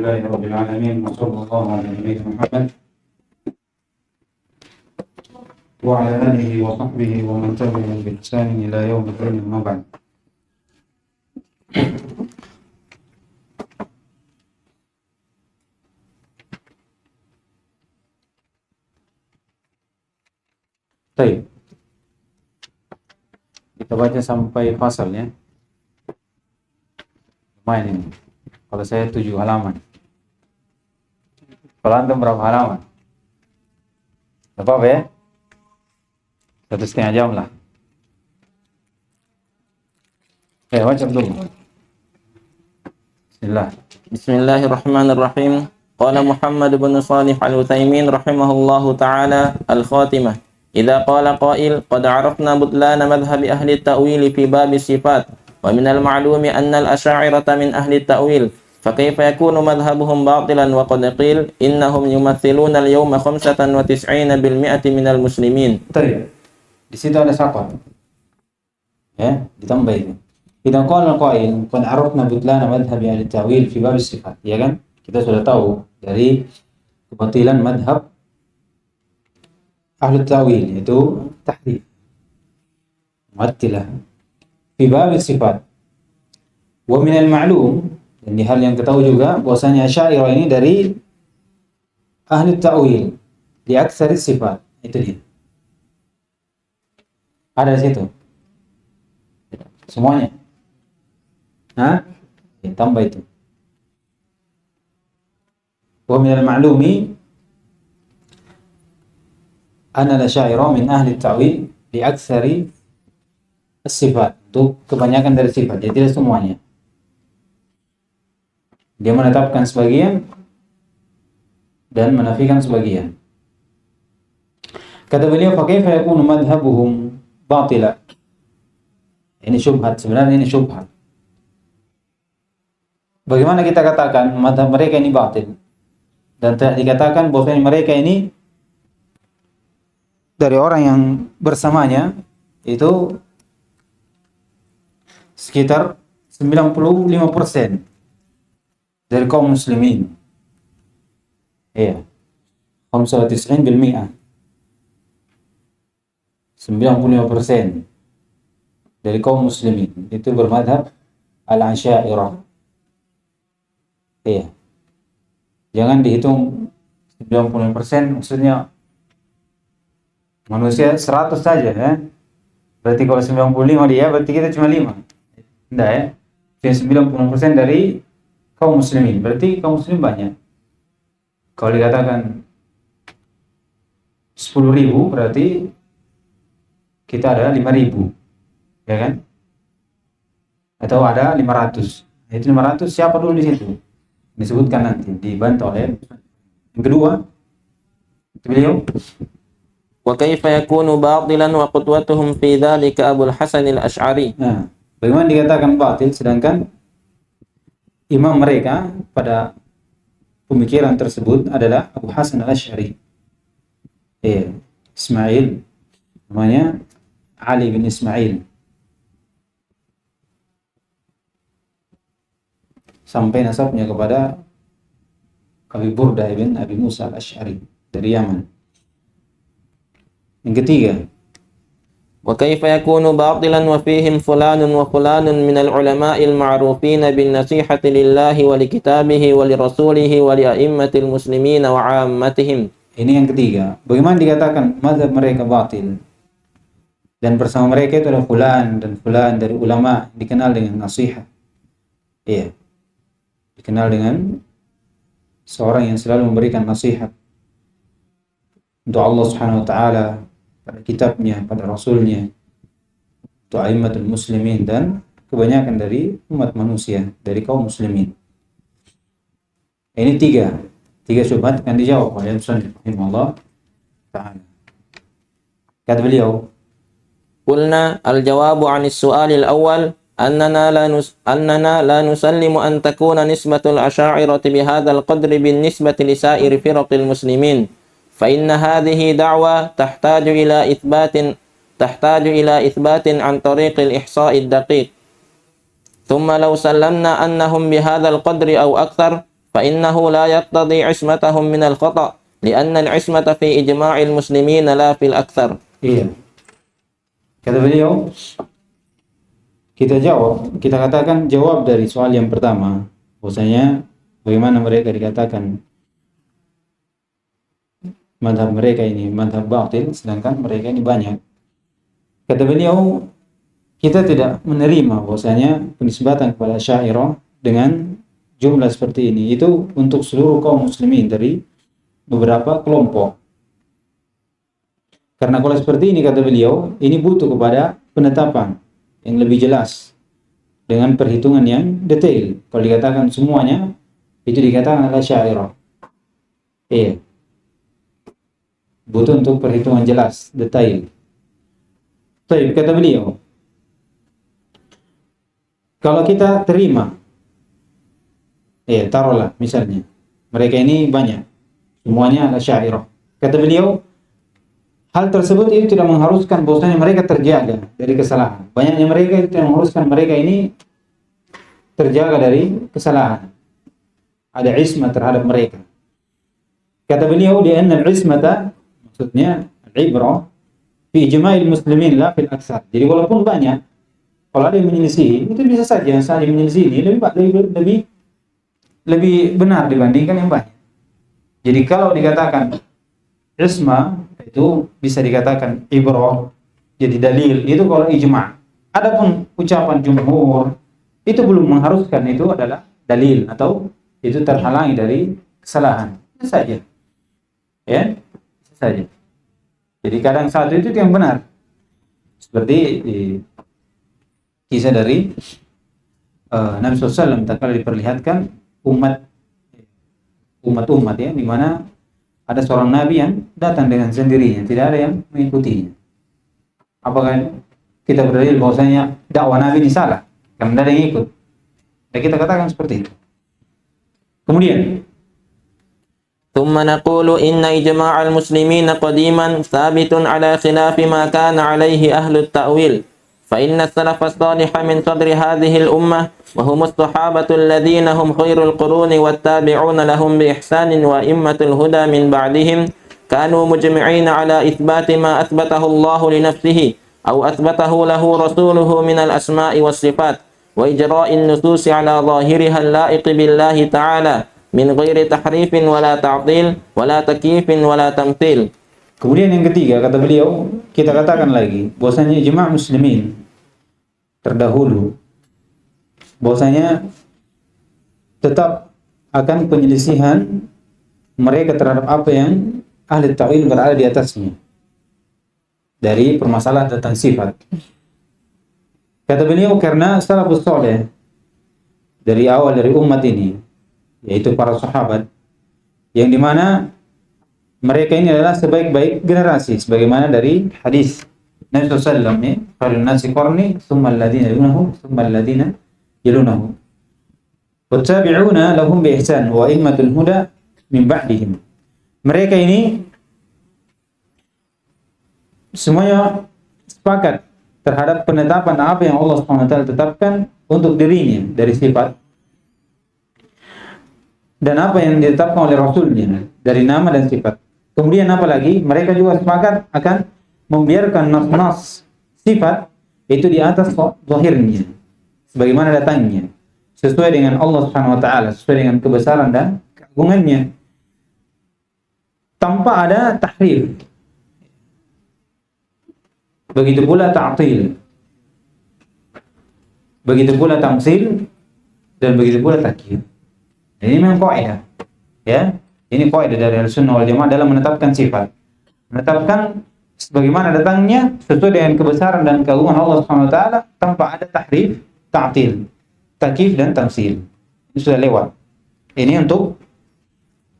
لله رب العالمين وصلى الله على نبينا محمد وعلى آله وصحبه ومن تبعهم بإحسان إلى يوم الدين أما بعد. Baik. Kita baca sampai pasalnya. Lumayan ini. Kalau saya 7 halaman. Kalau antum berapa halaman? Tidak apa-apa ya? 1,5 jam lah. Baca dulu. Bismillah. Bismillahirrahmanirrahim. Qala Muhammad bin Shalih Al-Utsaimin rahimahullahu ta'ala al-khatimah. Idza qala qail qad 'arafna butlana madhhabi ahli at-ta'wil fi bab as-sifat wa min al-ma'lumi anna al-asy'ariyata min ahli at-ta'wil fa kayfa yakunu madhhabuhum batilan wa qad qil innahum yumaththiluna al-yawma 95% min al-muslimin. Baik. Di situ ada syarat. Ya, ditambah ini. Idza qala qail qad 'arafna butlana madhhabi ahli at-ta'wil fi bab as-sifat. Ya kan? Kita sudah tahu dari kebatilan madhab ahli ta'wil, yaitu tahrif, mu'attilah fi bab sifat. Wa min al-ma'lum, dan di hal yang ketahui juga bahwasanya Asy'ariyah ini dari ahli ta'wil di aksari sifat. Itu dia. Ada di situ. Semuanya. Hah? Ya, tambah itu. Wa min al-ma'lumi anna al-asy'ariyah min ahli at-ta'wil bi aktsari as-sifat. Untuk kebanyakan dari sifat, jadi tidak semuanya. Dia menetapkan sebagian dan menafikan sebagian. Kata beliau, fa kaifa yakunu madhhabuhum batila. Ini syubhat, sebenarnya ini syubhat. Bagaimana kita katakan madhab mereka ini batil? Dan telah dikatakan bahwa mereka ini dari orang yang bersamanya itu sekitar 95% dari kaum muslimin. Iya. 95%. 95% dari kaum muslimin itu bermadhab al-Asy'ariyah. Iya. Jangan dihitung 90%, maksudnya manusia 100 saja ya. Berarti kalau 95 dia, berarti kita cuma 5. Tidak ya. 90% dari kaum muslimin. Berarti kaum muslim banyak. Kalau dikatakan 10.000 berarti kita ada 5.000. Ya kan? Atau ada 500. Itu 500 siapa dulu di situ? Disebutkan nanti, dibantu oleh yang kedua. Beliau Wa kaifa yakunu batilan wa qudwatuhum fi dzalika Abu al-Hasan al-Asy'ari. Nah, bagaimana dikatakan batil sedangkan imam mereka pada pemikiran tersebut adalah Abu Hasan al-Asy'ari. Ismail, namanya Ali bin Ismail. Sampai nasabnya kepada Abi Burdah bin Abi Musa al-Asy'ari dari Yaman. Yang ketiga, Wa kaifa yakunu batilan wa fihim fulanun wa fulanun min al-ulama'il ma'rufin bin nasihati lillahi wa li kitabihi wa li rasulihi wa li a'immatil muslimin wa 'ammatihim. Ini yang ketiga. Bagaimana dikatakan mazhab mereka batil? Dan bersama mereka itu ada fulan dan fulan dari ulama dikenal dengan nasihat. Iya. Dikenal dengan seorang yang selalu memberikan nasihat untuk Allah Subhanahu wa taala, pada kitabnya, pada rasulnya, untuk a'immatul muslimin dan kebanyakan dari umat manusia, dari kaum muslimin. Ini tiga syubhat akan dijawab oleh Musannif rahimahullah ta'ala. Kata beliau, Qulna al-jawabu 'anis su'alil awwal أننا لا نسلم أن تكون نسبة الأشاعرة بهذا القدر بالنسبة لسائر فرق المسلمين فإن هذه دعوة تحتاج إلى إثبات عن طريق الإحصاء الدقيق ثم لو سلمنا أنهم بهذا القدر أو أكثر فإنه لا يقتضي عصمتهم من الخطأ لأن العصمة في إجماع المسلمين لا في الأكثر. Iya. Kata beliau, kita katakan jawab dari soal yang pertama, bahwasanya bagaimana mereka dikatakan madhab mereka ini madhab batil, sedangkan mereka ini banyak. Kata beliau, kita tidak menerima bahwasanya penisbatan kepada Asy'ariyah dengan jumlah seperti ini itu untuk seluruh kaum muslimin dari beberapa kelompok. Karena kalau seperti ini, kata beliau, ini butuh kepada penetapan yang lebih jelas dengan perhitungan yang detail. Kalau dikatakan semuanya, itu dikatakan adalah Asy'ariyah. Iya. Butuh untuk perhitungan jelas, detail. Baik, kata beliau, kalau kita terima, taruhlah misalnya, mereka ini banyak, semuanya adalah Asy'ariyah. Kata beliau, hal tersebut itu tidak mengharuskan bahwasanya mereka terjaga dari kesalahan. Banyaknya mereka itu yang mengharuskan mereka ini terjaga dari kesalahan. Ada ismah terhadap mereka. Kata beliau, di anna al-ismata, maksudnya al-ibrah fi ijma'il muslimin la fil aksar. Jadi walaupun banyak, kalau ada yang menyelisihi, itu bisa saja yang menyelisihi ini lebih benar dibandingkan yang banyak. Jadi kalau dikatakan ismah, itu bisa dikatakan ibrah, jadi dalil, itu kalau ijma'. Adapun ucapan jumhur, itu belum mengharuskan itu adalah dalil atau itu terhalangi dari kesalahan. Itu saja. Ya, itu saja. Jadi kadang satu itu yang benar. Seperti kisah dari Nabi SAW tatkala diperlihatkan umat ya, di mana ada seorang nabi yang datang dengan sendirinya, tidak ada yang mengikutinya. Apakah kita berdalil bahwasanya dakwah nabi ini salah karena tidak ada yang ikut? Dan kita katakan seperti itu. Kemudian ثم نقول إن إجماع المسلمين قديما ثابت على خلاف ما كان عليه أهل التأويل فإن السلف الصالح من صدر هذه الأمة وهم الصحابة الذين هم خير القرون والتابعون لهم بإحسان وأئمة الهدى من بعدهم كانوا مجمعين على إثبات ما أثبته الله لنفسه أو أثبته له رسوله من الأسماء والصفات وإجراء النصوص على ظاهرها اللائق بالله تعالى من غير تحريف ولا تعطيل ولا تكييف ولا تمثيل. Kemudian yang ketiga, kata beliau, kita katakan lagi bahwasanya ijma' muslimin terdahulu bahwasanya tetap akan penyelisihan mereka terhadap apa yang ahli ta'wil berada di atasnya dari permasalahan tentang sifat. Kata beliau, karena salafus saleh dari awal dari umat ini, yaitu para sahabat, yang dimana mereka ini adalah sebaik-baik generasi, sebagaimana dari hadis Nabi SAW, ya, khairun nasi qarni, thumma alladhina yalunahum, thumma alladhina yalunahum, wattabi'una lahum bi ihsan wa immatul huda min ba'dihim. Mereka ini semuanya sepakat terhadap penetapan apa yang Allah SWT tetapkan untuk dirinya dari sifat, dan apa yang ditetapkan oleh Rasulnya dari nama dan sifat. Kemudian apa lagi? Mereka juga sepakat akan membiarkan nas-nas sifat itu di atas zahirnya, sebagaimana datangnya, sesuai dengan Allah Subhanahu wa taala, sesuai dengan kebesaran dan keagungannya, tanpa ada tahrif. Begitu pula ta'til. Begitu pula tamtsil, dan begitu pula takyif. Ini memang kaidah, ya. Ini kaidah dari Ahlussunnah wal Jamaah dalam menetapkan sifat. Menetapkan sebagaimana datangnya sesuai dengan kebesaran dan keagungan Allah Subhanahu wa taala tanpa ada tahrif, ta'til, takyif dan tamtsil. Ini sudah lewat. Ini untuk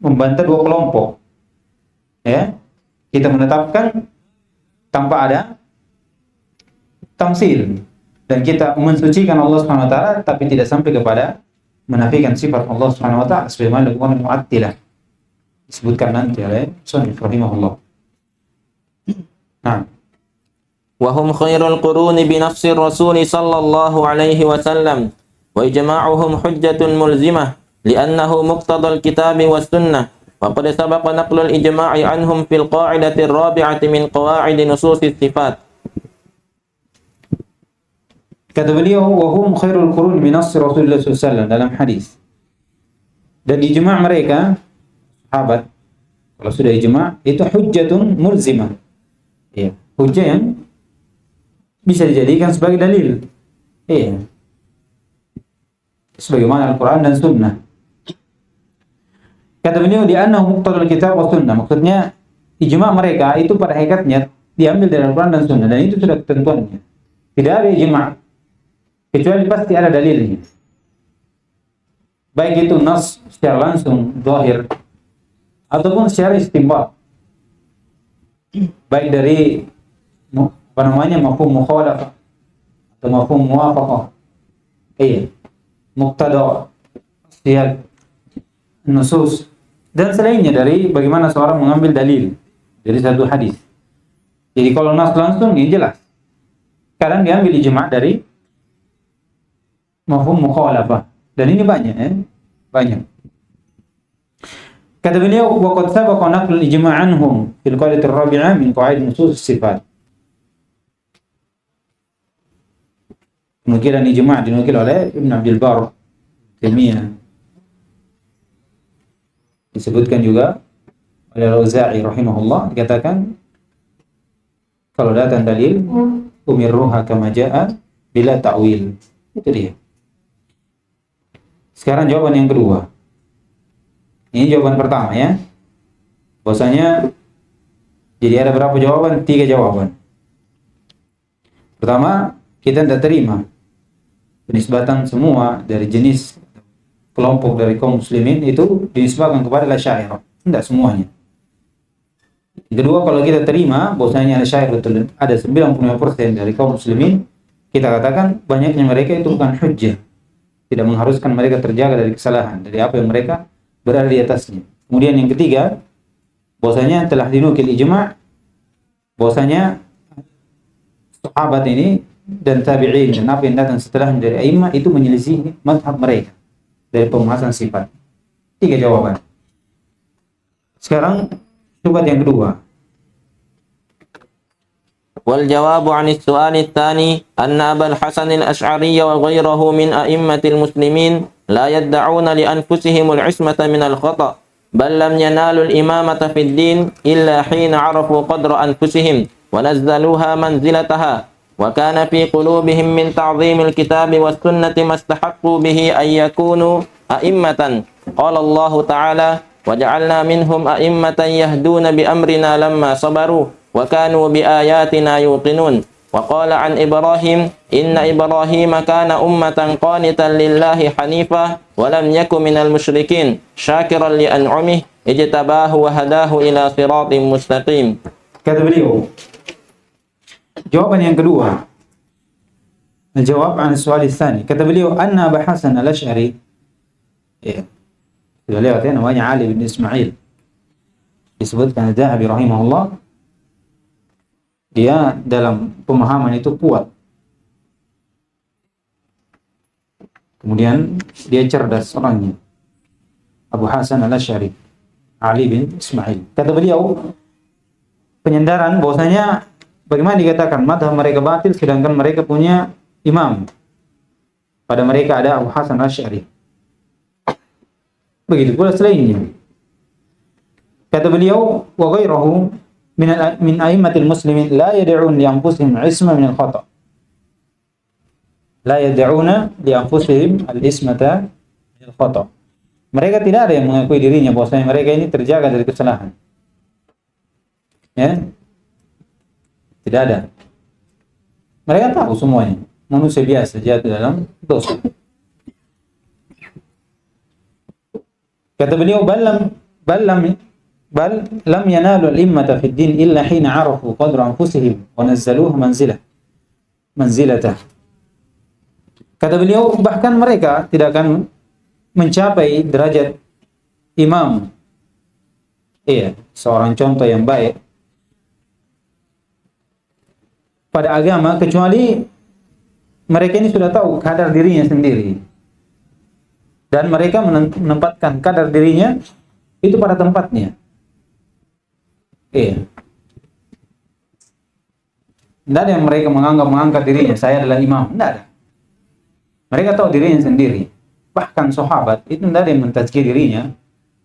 membantah dua kelompok. Ya. Kita menetapkan tanpa ada tamtsil, dan kita mensucikan Allah Subhanahu wa taala tapi tidak sampai kepada menafikan sifat Allah Subhanahu wa taala sebagaimana dilakukan Mu'attilah, disebutkan nanti oleh Shunni rahimahullah. Nah, wa hum khairul quruni bi nafsi Rasul sallallahu alaihi wasallam wa ijma'uhum hujjatun mulzimah li'annahu muqtadal kitabi was sunnah wa qad sabaqa naqlul ijma'i anhum fil qa'idati ar-rabi'ati min qawa'id nususis sifat. Kata beliau, wa hum khairul qurun min nas Rasulullah SAW dalam hadis. Dan ijma' mereka sahabat, kalau sudah ijma' itu hujjatun mulzimah. Ya, hujjah yang bisa dijadikan sebagai dalil. Iya. Sebagaimana Al-Quran dan Sunnah. Kata beliau, di annahu muqtadal kitab wa sunnah. Maksudnya ijma' mereka itu pada hakikatnya diambil dari Al-Quran dan Sunnah, dan itu sudah ketentuannya. Tidak ada ijma' kecuali pasti ada dalilnya. Baik itu nas secara langsung, zahir, ataupun secara istinbat. Baik dari mafhum mukhalafah atau mafhum muwafaqah. Iya. Muqtada, siyaq, nusus, dan selainnya dari bagaimana seorang mengambil dalil dari satu hadis. Jadi kalau nas langsung ini jelas. Kadang diambil ijma' dari mafhum mukhalafah, dan ini banyak, banyak. Kata beliau, wa qad sabaqa naqlul ijma' anhum fil qaidah ar-rabi'ah min qawaid nusus sifat. Penukilan ijma' dinukil oleh Ibn Abdul Barr, Taimiyah. Disebutkan juga oleh Al-Auza'i rahimahullah, dikatakan kalau datang dalil umirruha kama jaa bila ta'wil. Itu dia. Sekarang jawaban yang kedua. Ini jawaban pertama ya. Bahwasanya jadi ada berapa jawaban? 3 jawaban. Pertama, kita tidak terima penisbatan semua dari jenis kelompok dari kaum muslimin itu dinisbahkan kepada Asy'ariyah. Tidak semuanya. Yang kedua, kalau kita terima bahwasanya Asy'ariyah ada 95% dari kaum muslimin, kita katakan banyaknya mereka itu bukan hujjah. Tidak mengharuskan mereka terjaga dari kesalahan, dari apa yang mereka berada di atasnya. Kemudian yang ketiga, bahwasanya telah dinukil ijma' bahwasanya sahabat ini dan tabi'in dan apa yang datang setelahnya dari a'immah itu menyelisih mazhab mereka dari pembahasan sifat. 3 jawaban. Sekarang syubhat yang kedua. والجواب عن السؤال الثاني أن أبا الحسن الأشعري وغيره من أئمة المسلمين لا يدعون لأنفسهم العصمة من الخطأ بل لم ينالوا الإمامة في الدين إلا حين عرفوا قدر أنفسهم ونزلوها منزلتها وكان في قلوبهم من تعظيم الكتاب والسنة ما استحقوا به أن يكونوا أئمة قال الله تعالى وجعلنا منهم أئمة يهدون بأمرنا لما صبروا وكانوا بآياتنا يوقنون وقال عن إبراهيم إن إبراهيم كان أمة قانتا لله حنيفا ولم يكن من المشركين شاكرا لأنعمه اجتباه وهداه إلى صراط مستقيم. Kata beliau, jawaban yang kedua, menjawab an soal tsani. Kata beliau, anna Abu Hasan al-Asy'ari, ya, beliau namanya Ali bin Ismail, disebutkan Zahabi rahimahullah, dia dalam pemahaman itu kuat. Kemudian dia cerdas orangnya. Abu Hasan al-Asy'ari, Ali bin Ismail. Kata beliau, penyandaran bahwasanya bagaimana dikatakan mazhab mereka batil sedangkan mereka punya imam. Pada mereka ada Abu Hasan al-Asy'ari. Begitu pula selainnya. Kata beliau, wa ghairuhu min a'immatil muslimin la yad'un li anfusihim 'isma min al-khata'. La yad'una li anfusihim al-ismata min al-khata'. Mereka tidak ada yang mengakui dirinya bahwasanya mereka ini terjaga dari kesalahan. Ya? Tidak ada. Mereka tahu semuanya. Manusia biasa jatuh dalam dosa. Kata beliau, bal lam yanalu al-immata fi ad-din illa hina 'arafu qadra anfusihim wa nazzaluha manzilatah. Kata beliau, bahkan mereka tidak akan mencapai derajat imam. Iya, seorang contoh yang baik pada agama kecuali mereka ini sudah tahu kadar dirinya sendiri. dan mereka menempatkan kadar dirinya itu pada tempatnya. Iya. Tidak ada yang mereka mengangkat dirinya, saya adalah imam. Tidak ada. Mereka tahu dirinya sendiri. Bahkan sahabat itu tidak ada yang mentazkir dirinya,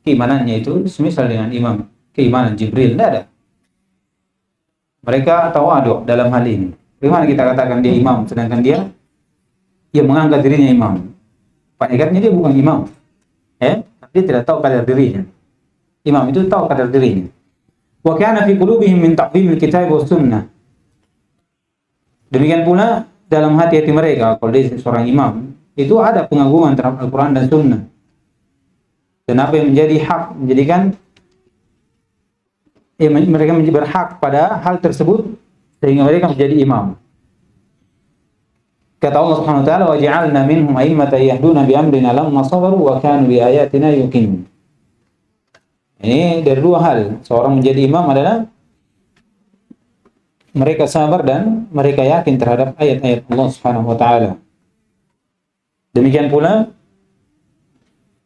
keimanannya itu semisal dengan imam, keimanan Jibril. Tidak ada. Mereka tawadu dalam hal ini. Bagaimana kita katakan dia imam, sedangkan dia mengangkat dirinya imam. Hakikatnya dia bukan imam. Tapi dia tidak tahu kadar dirinya. Imam itu tahu kadar dirinya. Wa kana fi qulubihim min ta'zimil kitab was sunnah. Demikian pula dalam hati-hati mereka, kalau dia seorang imam, itu ada pengagungan terhadap Al-Quran dan Sunnah. Dan apa yang menjadi hak, mereka menjadi berhak pada hal tersebut, sehingga mereka menjadi imam. Kata Allah Subhanahu wa taala, "Wa ja'alna minhum a'immatan yahduna bi amrina lamma sabaru wa kanu bi ayatina yuqinun." Ini dari dua hal. Seorang menjadi imam adalah mereka sabar dan mereka yakin terhadap ayat-ayat Allah Subhanahu wa taala. Demikian pula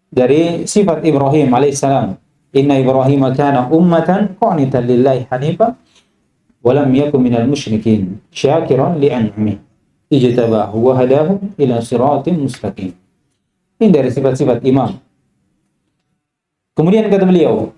dari sifat Ibrahim alaihissalam, "Inna Ibrahim kana ummatan qanitan lillahi hanifa wa lam yakun minal musyrikin, syakiran li an'amihi, ijtabahu wa hadahu ila siratin mustaqim." Ini dari sifat-sifat imam. Kemudian kata beliau,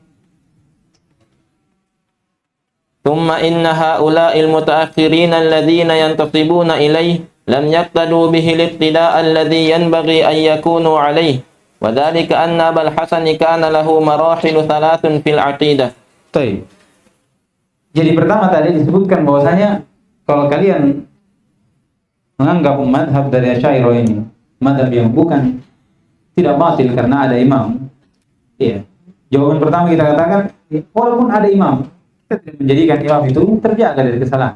ثم إن هؤلاء المتأخرين الذين ينتسبون إليه لم يقتدوا به الاقتداء الذي ينبغي أن يكونوا عليه وذلك أن أبا الحسن كان له مراحل ثلاث في العقيدة. Baik. Jadi pertama tadi disebutkan bahwasanya kalau kalian menganggap madhab dari Asy'ariyah ini madhab yang bukan tidak batil karena ada imam. Iya. Jawaban pertama kita katakan walaupun ada imam, kita tidak menjadikan imam itu terjaga dari kesalahan.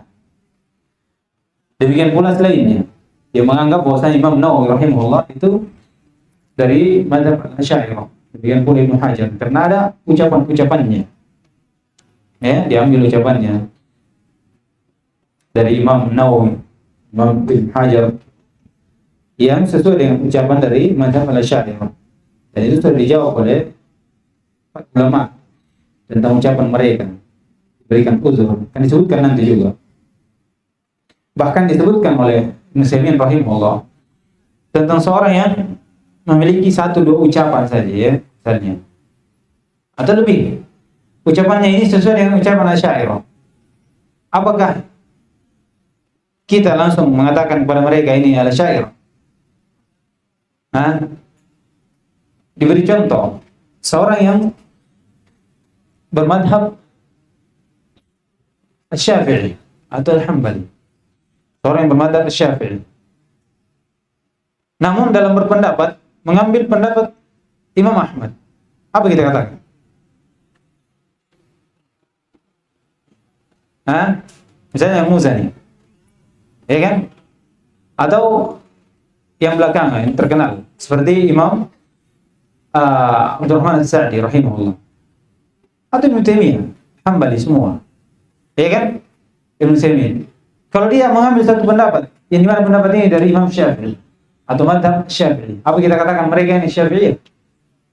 Demikian pula selainnya yang menganggap bahwasanya Imam Nawawi rahimahullah itu dari mazhab Asy'ariyah. Demikian pula Ibnu Hajar karena ada ucapan-ucapannya. Diambil ucapannya dari Imam Nawawi, Imam Ibnu Hajar yang sesuai dengan ucapan dari mazhab Asy'ariyah. Dan itu sudah dijawab oleh ulama tentang ucapan mereka. Berikan uzur, kan disebutkan nanti juga. Bahkan disebutkan oleh Ibnu Utsaimin rahimahullah tentang seorang yang memiliki 1-2 ucapan saja misalnya, atau lebih. Ucapannya ini sesuai dengan ucapan Asy'ariyah. Apakah kita langsung mengatakan kepada mereka ini Asy'ariyah? Diberi contoh seorang yang bermadhab Asy-Syafi'i atau Al-Hambali, seorang yang bermadhab Asy-Syafi'i, namun dalam berpendapat mengambil pendapat Imam Ahmad, apa kita katakan? Misalnya yang Muzani, ya kan? Atau yang belakangan yang terkenal seperti Imam Abdurrahman As-Sa'di rahimahullah, atau Ibnu Taimiyah, Hambali semua. Ya kan? Ibnu Utsaimin. Kalau dia mengambil satu pendapat, yang dimana pendapat ini dari Imam Syafi'i atau mazhab Syafi'i, apa kita katakan mereka ini Syafi'iyah?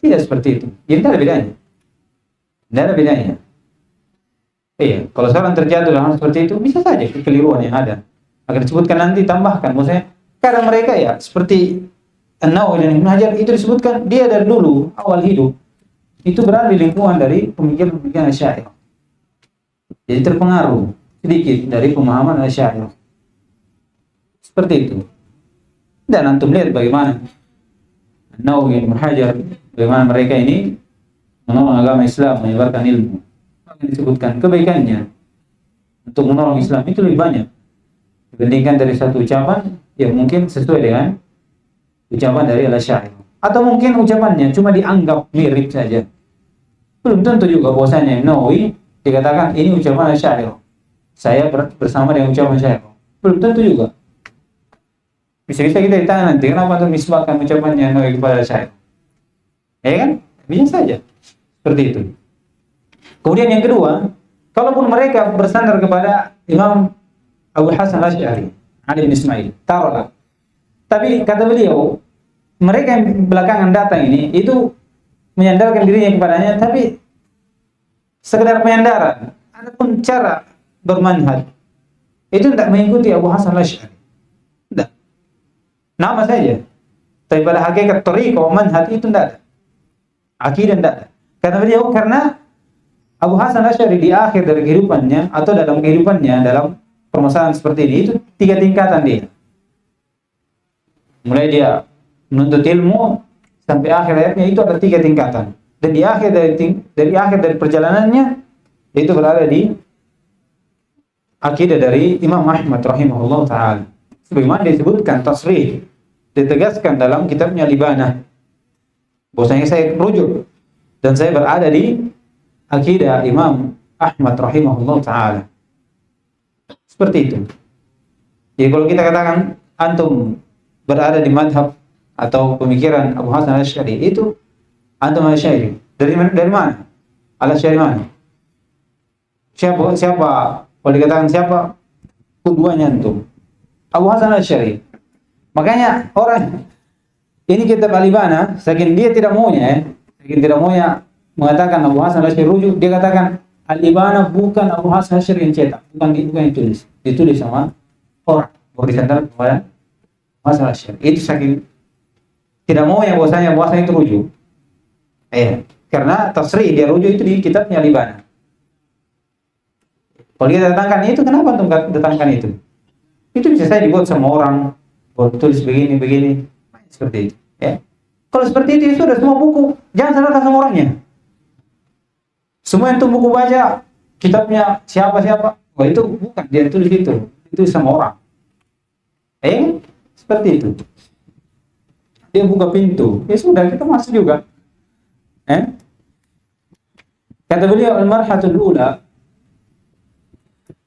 Tidak seperti itu. Jadi tidak ada bedanya. Tidak ada bedanya. Iya, kalau seorang terjatuh dalam seperti itu, bisa saja kekeliruan yang ada. Akan disebutkan nanti, tambahkan. Maksudnya, kadang mereka ya, seperti An-Nawawi dan Ibnu Hajar itu disebutkan, dia dari dulu, awal hidup, itu berada di lingkungan dari pemikiran-pemikiran Asy'ariyah. Jadi terpengaruh sedikit dari pemahaman Asy'ariyah. Seperti itu. Dan antum lihat bagaimana Nawawi dan Ibnu Hajar, bagaimana mereka ini menolong agama Islam, menyebarkan ilmu. Yang disebutkan kebaikannya untuk menolong Islam itu lebih banyak dibandingkan dari satu ucapan yang mungkin sesuai dengan ucapan dari Al-Asy'ariyah. Atau mungkin ucapannya cuma dianggap mirip saja. Belum tentu juga bahwasanya Nawawi dikatakan ini ucapan Asy'ariyah, saya bersama dengan ucapan Asy'ariyah. Belum tentu juga. Bisa-bisa kita ditanya nanti, kenapa untuk misbahkan ucapannya Nawawi kepada Asy'ariyah? Ya kan? Bisa saja. Seperti itu. Kemudian yang kedua, kalaupun mereka bersandar kepada Imam Abu Hasan Al-Asy'ari, Ali bin Ismail, taruhlah. Tapi kata beliau, mereka yang belakangan datang ini itu menyandarkan dirinya kepadanya, tapi sekedar penyandaran. Adapun cara bermanhaj itu tidak mengikuti Abu Hasan Al-Asy'ari. Tidak. Nama saja. Tapi pada hakikat thariqah manhaj itu tidak ada. Akidah tidak ada. Karena Abu Hasan Al-Asy'ari di akhir dari kehidupannya atau dalam kehidupannya dalam permasalahan seperti ini itu 3 tingkatan dia. Mulai dia menuntut ilmu sampai akhir hayatnya itu ada 3 tingkatan. Dan di akhir dari perjalanannya itu berada di akidah dari Imam Ahmad rahimahullah taala. Sebagaimana disebutkan tasrih, ditegaskan dalam kitabnya Libanah. Bahwasanya saya rujuk dan saya berada di akidah Imam Ahmad rahimahullah taala. Seperti itu. Jadi kalau kita katakan antum berada di madhab atau pemikiran Abu Hasan Al-Asy'ari, itu antum Al-Asy'ari. Dari mana? Al-Asy'ari mana? Siapa? Kalau dikatakan siapa? Keduanya antum. Abu Hasan Al-Asy'ari. Makanya orang ini kitab Al-Ibana, saking dia tidak maunya mengatakan Abu Hasan Al-Asy'ari rujuk, dia katakan Al-Ibana bukan Abu Hasan Al-Asy'ari yang cetak, bukan yang ditulis sama orang, baru disandarkan kepada Abu Hasan Al-Asy'ari. Itu saking tidak mau yang bahwasanya itu rujuk. Karena tasrih dia rujuk itu di kitabnya Al-Ibana. Kalau kita datangkan itu, kenapa antum datangkan itu? Itu bisa saya dibuat sama orang, tulis begini, seperti itu. Ya. Kalau seperti itu sudah semua buku, jangan salahkan sama orangnya. Semua yang buku baca kitabnya siapa, wah itu bukan dia tulis itu sama orang. Seperti itu. Dia buka pintu, ya sudah kita masuk juga. Kata beliau al-marhalatul ula,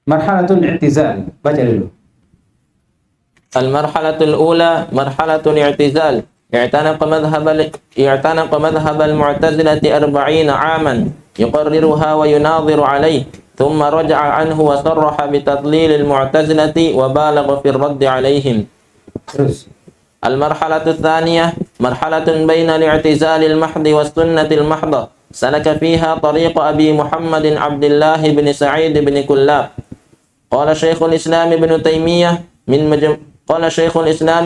marhalatul i'tizal. Baca dulu. Al-marhalatul ula marhalatul i'tizal. اعتنق مذهب المعتزلة 40 عاما يقررها ويناظر عليه ثم رجع عنه وصرح بتضليل المعتزلة وبالغ في الرد عليهم. المرحلة الثانية مرحلة بين الاعتزال المحض والسنة المحضة سلك فيها طريق أبي محمد عبد الله بن سعيد بن كلاب. قال شيخ الإسلام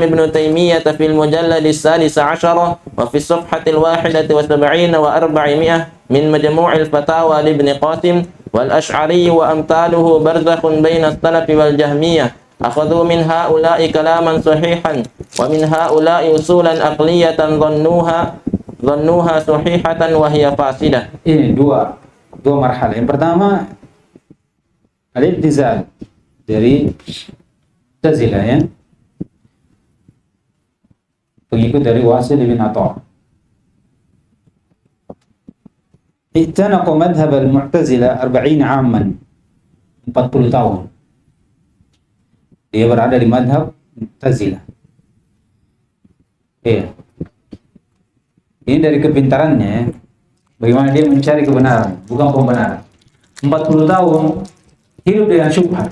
ابن تيمية في المجلد 16 وفي الصفحة 71 و400 من مجموع الفتاوى لابن قاسم والأشعري وأمثاله برزخ بين السلف والجهمية أخذوا من هؤلاء كلاما صحيحا ومن هؤلاء أصولا أقلية ظنوها صحيحة وهي فاسدة. Ini dua marhalah. Yang pertama al-i'tizal dari Mu'tazilah, ya. Pengikut dari Wasil bin Atha. I'tanaqa madhhab al-Mu'tazilah 40 'aman. 40 tahun. Dia berada di madhab Mu'tazilah. Ini dari kepintarannya, bagaimana dia mencari kebenaran, bukan pembenaran. 40 tahun hidup dengan syubhat.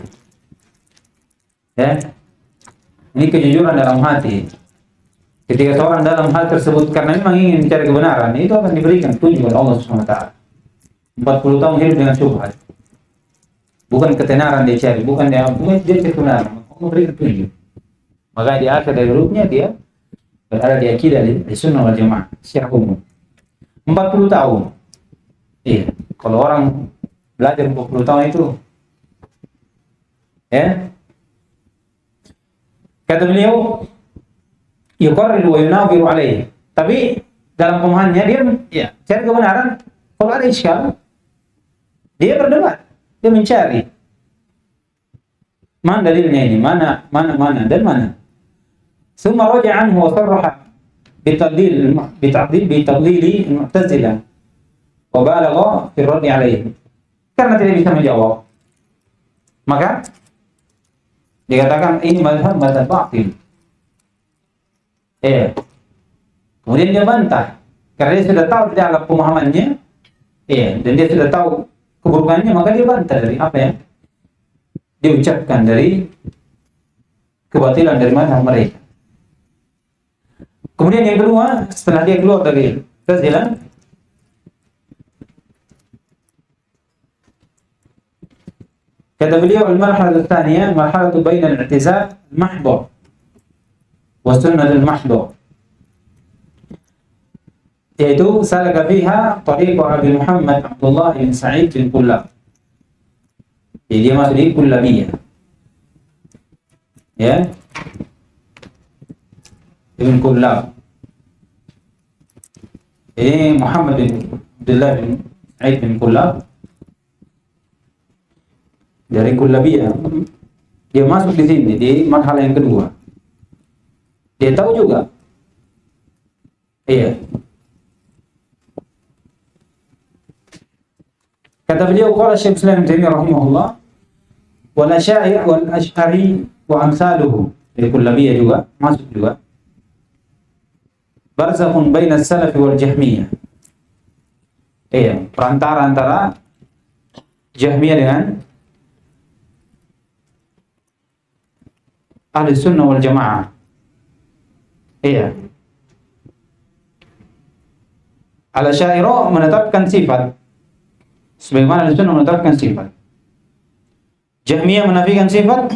Ini kejujuran dalam hati. Ketika seorang dalam hal tersebut karena memang ingin mencari kebenaran, itu akan diberikan petunjuk oleh Allah Subhanahu wa taala. 40 tahun hidup dengan syubhat. Bukan ketenaran dia cari, bukan dia cari kebenaran, Allah memberikan petunjuk. Maka di akhir dari hidupnya dia berada di akidah di sunnah wal jamaah secara umum. 40 tahun. Iya, kalau orang belajar 40 tahun itu, kata beliau, yuqarriru wa yunawiru alaihi. Tapi dalam pemahamannya dia cari kebenaran. Kalau ada iskal, dia berdebat, dia mencari mana dalilnya ini, mana dan mana. Summa raja'a anhu wa sarraha bitadlil al-Mu'tazilah wa balagha fi ar-radd alaihi. Karena tidak bisa menjawab, maka dikatakan ini mazhab batil. Kemudian dia bantah karena dia sudah tahu dalam pemahamannya, dan dia sudah tahu keburukannya, maka dia bantah dari apa yang dia ucapkan dari kebatilan dari mazhab mereka. Kemudian yang kedua, setelah dia keluar dari Mu'tazilah, kata beliau, al-marhalah tsaniyah marhalatu baina al-i'tizal al-mahdh wa sunnah al-mahdh, yaitu salaka fiha tariq Abi Muhammad Abdullah bin Sa'id bin Kullab. Jadi dia masuk di Kullabiyah. Ya. Ibn Kullab. Ini Muhammad bin Abdullah bin Sa'id bin Kullab dari Kullabiyah. Dia masuk di sini di marhalah yang kedua. Dia tahu juga. Iya. Kata beliau, qala Syekh Islam Ibnu Taimiyah rahimahullah, wal Asy'ari wal Asy'ari wa amsaluhu, dari Kullabiyah juga masuk juga. Barzakhun baina as-salaf wal Jahmiyah. Iya, perantara antara Jahmiyah dengan Ahli Sunnah wal Jamaah. Iya. Al-Asy'ari menetapkan sifat sebagaimana Ahli Sunnah menetapkan sifat. Jahmiyah menafikan sifat,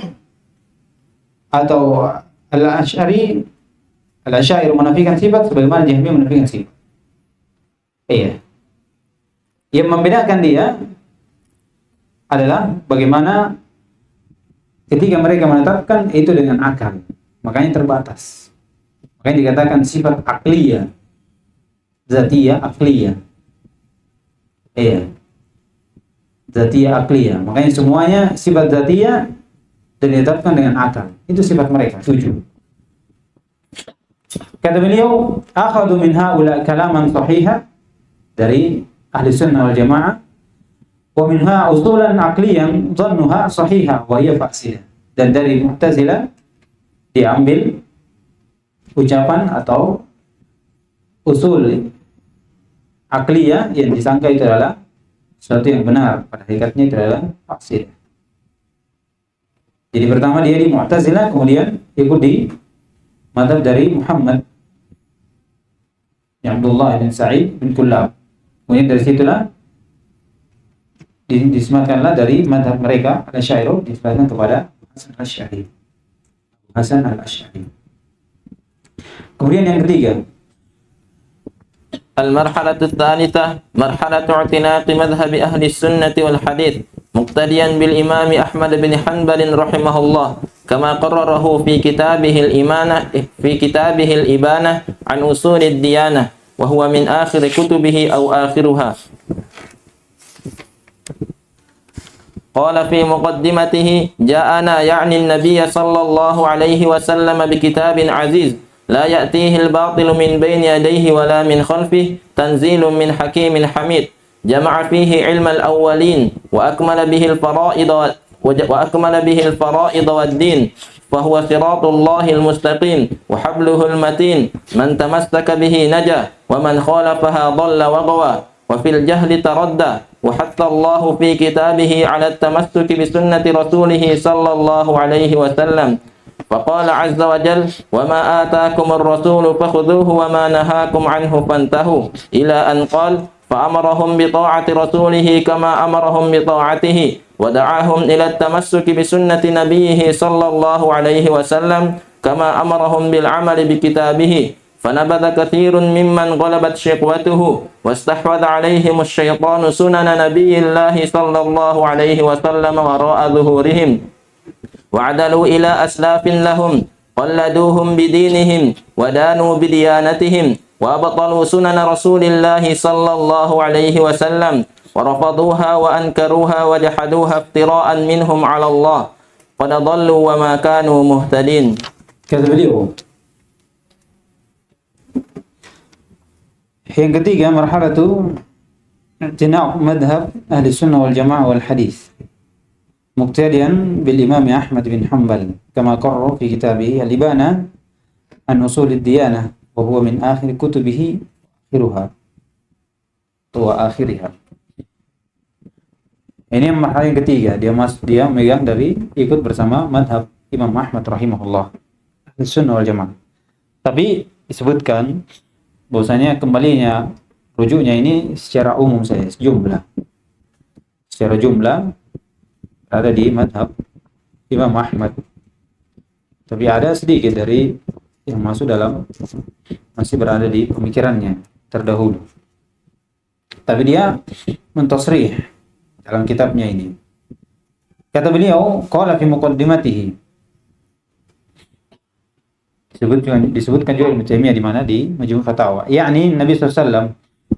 atau Al-Asy'ari menafikan sifat sebagaimana Jahmiyah menafikan sifat. Iya. Yang membedakan dia adalah bagaimana ketika mereka menetapkan itu dengan akal, makanya terbatas. Makanya dikatakan sifat akliyah, zatiyah akliyah. Iya. Zatiyah akliyah. Makanya semuanya sifat zatiyah dan ditetapkan dengan akal. Itu sifat mereka, 7. Kata beliau, akhadhu min haula kalaman sahiha, dari Ahli Sunnah wal Jamaah, wa minha usulan aqliyan dhannuha sahiha wa hiya fasidah. Dan dari Mu'tazilah diambil ucapan atau usul akliyah yang disangka itu adalah sesuatu yang benar, pada hakikatnya itu adalah fasid. Jadi pertama dia di Mu'tazilah, kemudian ikut di mazhab dari Muhammad Abdullah bin Sa'id bin Kullab. Kemudian dari situlah disematkanlah dari mazhab mereka Al-Asy'ari, disematkan kepada Hasan Al-Asy'ari. Kemudian yang ketiga, المرحلة الثالثة مرحلة اعتناق مذهب أهل السنة والحديث مقتديا بالإمام أحمد بن حنبل رحمه الله كما قرره في كتابه الإبانة عن أصول الديانة وهو من آخر كتبه أو آخرها. قال في مقدمته: جاءنا يعني النبي صلى الله عليه وسلم بكتاب عزيز لا يأتيه الباطل من بين يديه ولا من خلفه تنزيل من حكيم حميد جمع فيه علم الأولين وأكمل به الفرائض والدين فهو صراط الله المستقيم وحبله المتين من تمسك به نجا ومن خالفها ضل وغوى وفي الجهل تردى وحث الله في كتابه على التمسك بسنة رسوله صلى الله عليه وسلم فقال عز وجل: وما آتاكم الرسول فخذوه وما نهاكم عنه فانتهوا إلى أن قال: فأمرهم بطاعة رسوله كما أمرهم بطاعته ودعاهم إلى التمسك بسنة نبيه صلى الله عليه وسلم كما أمرهم بالعمل بكتابه فنبذ كثير ممن غلبت شقوته واستحوذ عليهم الشيطان سنن نبي الله صلى الله عليه وسلم وراء ظهورهم وعدلوا إلى أسلاف لهم قلدوهم بدينهم ودانوا بديانتهم وأبطلوا سنن رسول الله صلى الله عليه وسلم ورفضوها وأنكروها وجحدوها افتراء منهم على الله قد ضلوا وما كانوا مهتدين. Kata beliau, yang ketiga, marhalatu i'tina' madhab ahli sunnah wal jamaah wal hadith muqtadiyan bil imam Ahmad bin Hanbal kama qarra fi kitabih al-Ibana an usul ad-diyanah wa huwa min akhir kutubihi akhiriha. Ini marhalah yang ketiga, dia memegang dari ikut bersama madhab Imam Ahmad rahimahullah, ahli sunnah wal jamaah. Tapi disebutkan bahwasanya kembalinya rujuknya ini secara umum saja, secara jumlah ada di madhab Imam Ahmad. Tapi ada sedikit dari yang masuk dalam, masih berada di pemikirannya terdahulu. Tapi dia mentasrih dalam kitabnya ini. Kata beliau, qala fi muqaddimatihi. Disebutkan juga Ibnu Taimiyah di mana di Majmu' Fatawa. Yakni Nabi sallallahu alaihi wasallam,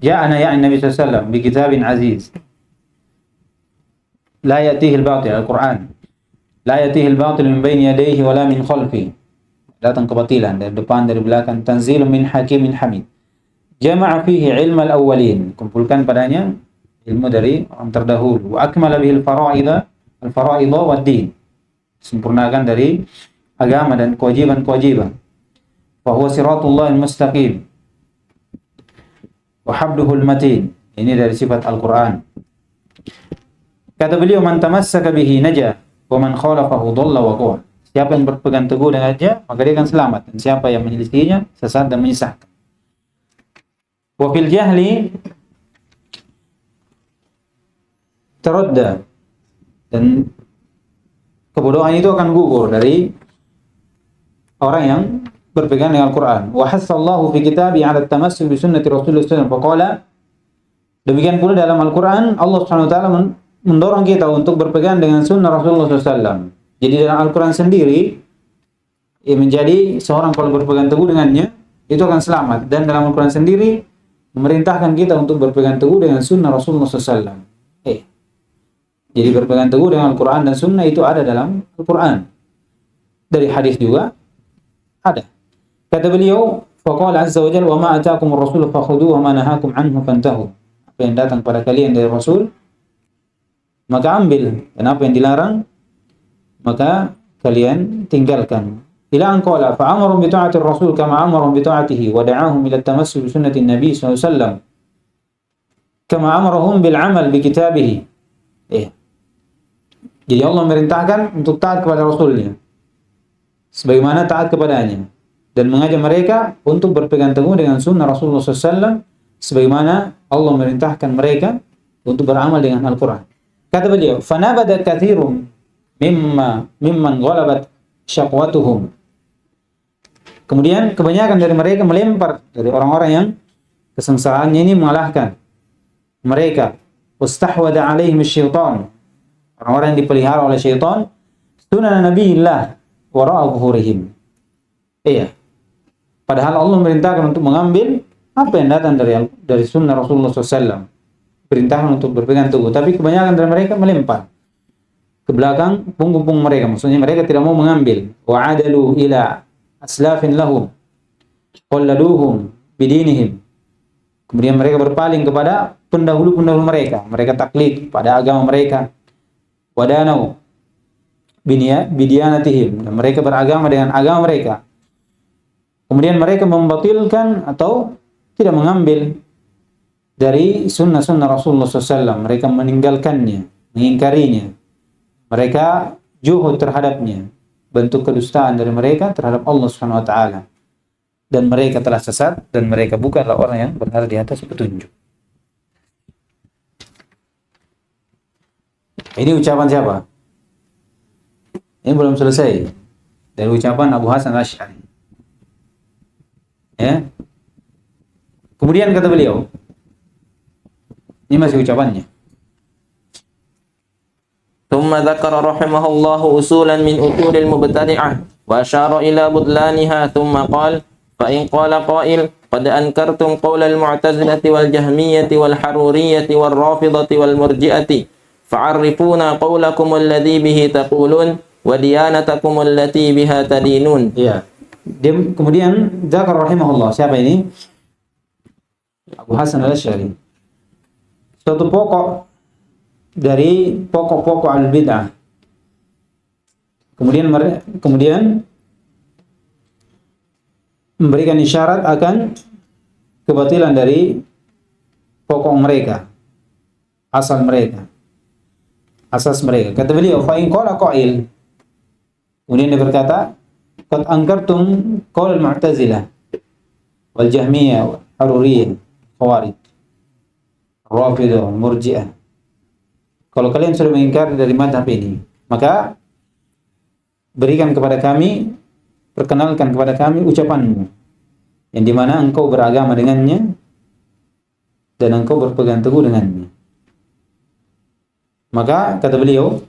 ja'ana ya'ni Nabi sallallahu alaihi wasallam bi kitabin aziz. La yatihi al-batil, Al-Qur'an. La yatihi al-batil min baini yadayhi wala min khalfi. Datang kebatilan dari depan, dari belakang. Tanzilun min hakimin hamid. Jama'a fihi ilm al-awwalin. Kumpulkan padanya ilmu dari orang terdahulu. Wa akmala bihi al-fara'idha wad-din. Sempurnakan dari agama dan kewajiban-kewajiban. Fa huwa siratullah al-mustaqim. Wa habluhul matin. Ini dari sifat Al-Qur'an. Kata beliau, man tamassaka bihi najah wa man khalafahu dhalla wa ghawwa. Siapa yang berpegang teguh dengannya, maka dia akan selamat, dan siapa yang menyelisihinya sesat dan menyesatkan. Wa fil jahli taradda, dan kebodohan itu akan gugur dari orang yang berpegang dengan Al-Qur'an. Wa hasallahu fi kitabi 'ala at-tamassuk bi sunnati Rasulullah sallallahu alaihi wasallam. Faqala, demikian pula dalam Al-Qur'an Allah Subhanahu wa taala mendorong kita untuk berpegang dengan sunnah Rasulullah SAW. Jadi dalam Al-Quran sendiri, menjadi seorang kalau berpegang teguh dengannya, itu akan selamat. Dan dalam Al-Quran sendiri, memerintahkan kita untuk berpegang teguh dengan sunnah Rasulullah SAW. Jadi berpegang teguh dengan Al-Quran dan sunnah itu ada dalam Al-Quran. Dari hadis juga ada. Kata beliau, faqala azza wa jalla, wa ma ataakumur rasul fakhudhuhu wa ma nahakum anhu fantahu. Apa yang datang pada kalian dari Rasul, maka ambil, dan apa yang dilarang maka kalian tinggalkan. Ila an qala fa amaru bi ta'ati ar-rasul kama amaru bi ta'atihi wa da'ahum ila at-tamassuk bi sunnati an-nabi sallallahu alaihi wasallam kama amarahum bil 'amal bi kitabihi. Jadi Allah merintahkan untuk taat kepada Rasulnya sebagaimana taat kepadanya, dan mengajak mereka untuk berpegang teguh dengan sunnah Rasulullah sallallahu alaihi wasallam sebagaimana Allah merintahkan mereka untuk beramal dengan Al-Quran. Kata beliau, fanabada katsirun mimman ghalabat syaqwatuhum. Kemudian kebanyakan dari mereka melempar, dari orang-orang yang kesengsaraannya ini mengalahkan mereka. Wastahwada alaihim syaitan. Orang-orang yang dipelihara oleh syaitan, sunan nabiyillah wara'a zuhurihim. Padahal Allah merintahkan untuk mengambil apa yang datang dari sunnah Rasulullah SAW. Perintahkan untuk berpegang teguh, tapi kebanyakan dari mereka melempar ke belakang punggung mereka. Maksudnya mereka tidak mau mengambil. Wa adalu ila aslafin lahum qalladuhum bidinihim. Kemudian mereka berpaling kepada pendahulu-pendahulu mereka. Mereka taklid pada agama mereka. Wadanau bidianatihim, dan mereka beragama dengan agama mereka. Kemudian mereka membatilkan atau tidak mengambil dari sunnah-sunnah Rasulullah SAW. Mereka meninggalkannya, mengingkarinya. Mereka juhud terhadapnya. Bentuk kedustaan dari mereka terhadap Allah Subhanahu wa taala. Dan mereka telah sesat, dan mereka bukanlah orang yang berada di atas petunjuk. Ini ucapan siapa? Ini belum selesai. Dari ucapan Abu Hasan Al-Asy'ari. Ya. Kemudian kata beliau, ini masih ucapannya. ثم ذكر رحمه الله أصولا من أصول المبتدعة وأشار إلى بطلانها ثم قال فإن قال قائل قد أنكرتم قول المعتزلة والجهمية والحرورية والرافضة والمرجئة فعرفونا قولكم الذي به تقولون وديانتكم التي بها تدينون. Kemudian Zakar rahimahullah, siapa ini? Abu Hasan Al-Asy'ari. Suatu pokok dari pokok-pokok al-bid'ah. Kemudian memberikan isyarat akan kebatilan dari pokok mereka, asas mereka. Kata beliau, fa in qala qa'il. Kemudian dia berkata, qad ankartum qaul al-mu'tazilah. wal Jahmiyah, wal Haruriyah, Khawarij, Rafidah, Murji'ah. Kalau kalian sudah mengingkari dari mazhab ini, maka berikan kepada kami, perkenalkan kepada kami ucapanmu, yang dimana engkau beragama dengannya dan engkau berpegang teguh dengannya. Maka kata beliau,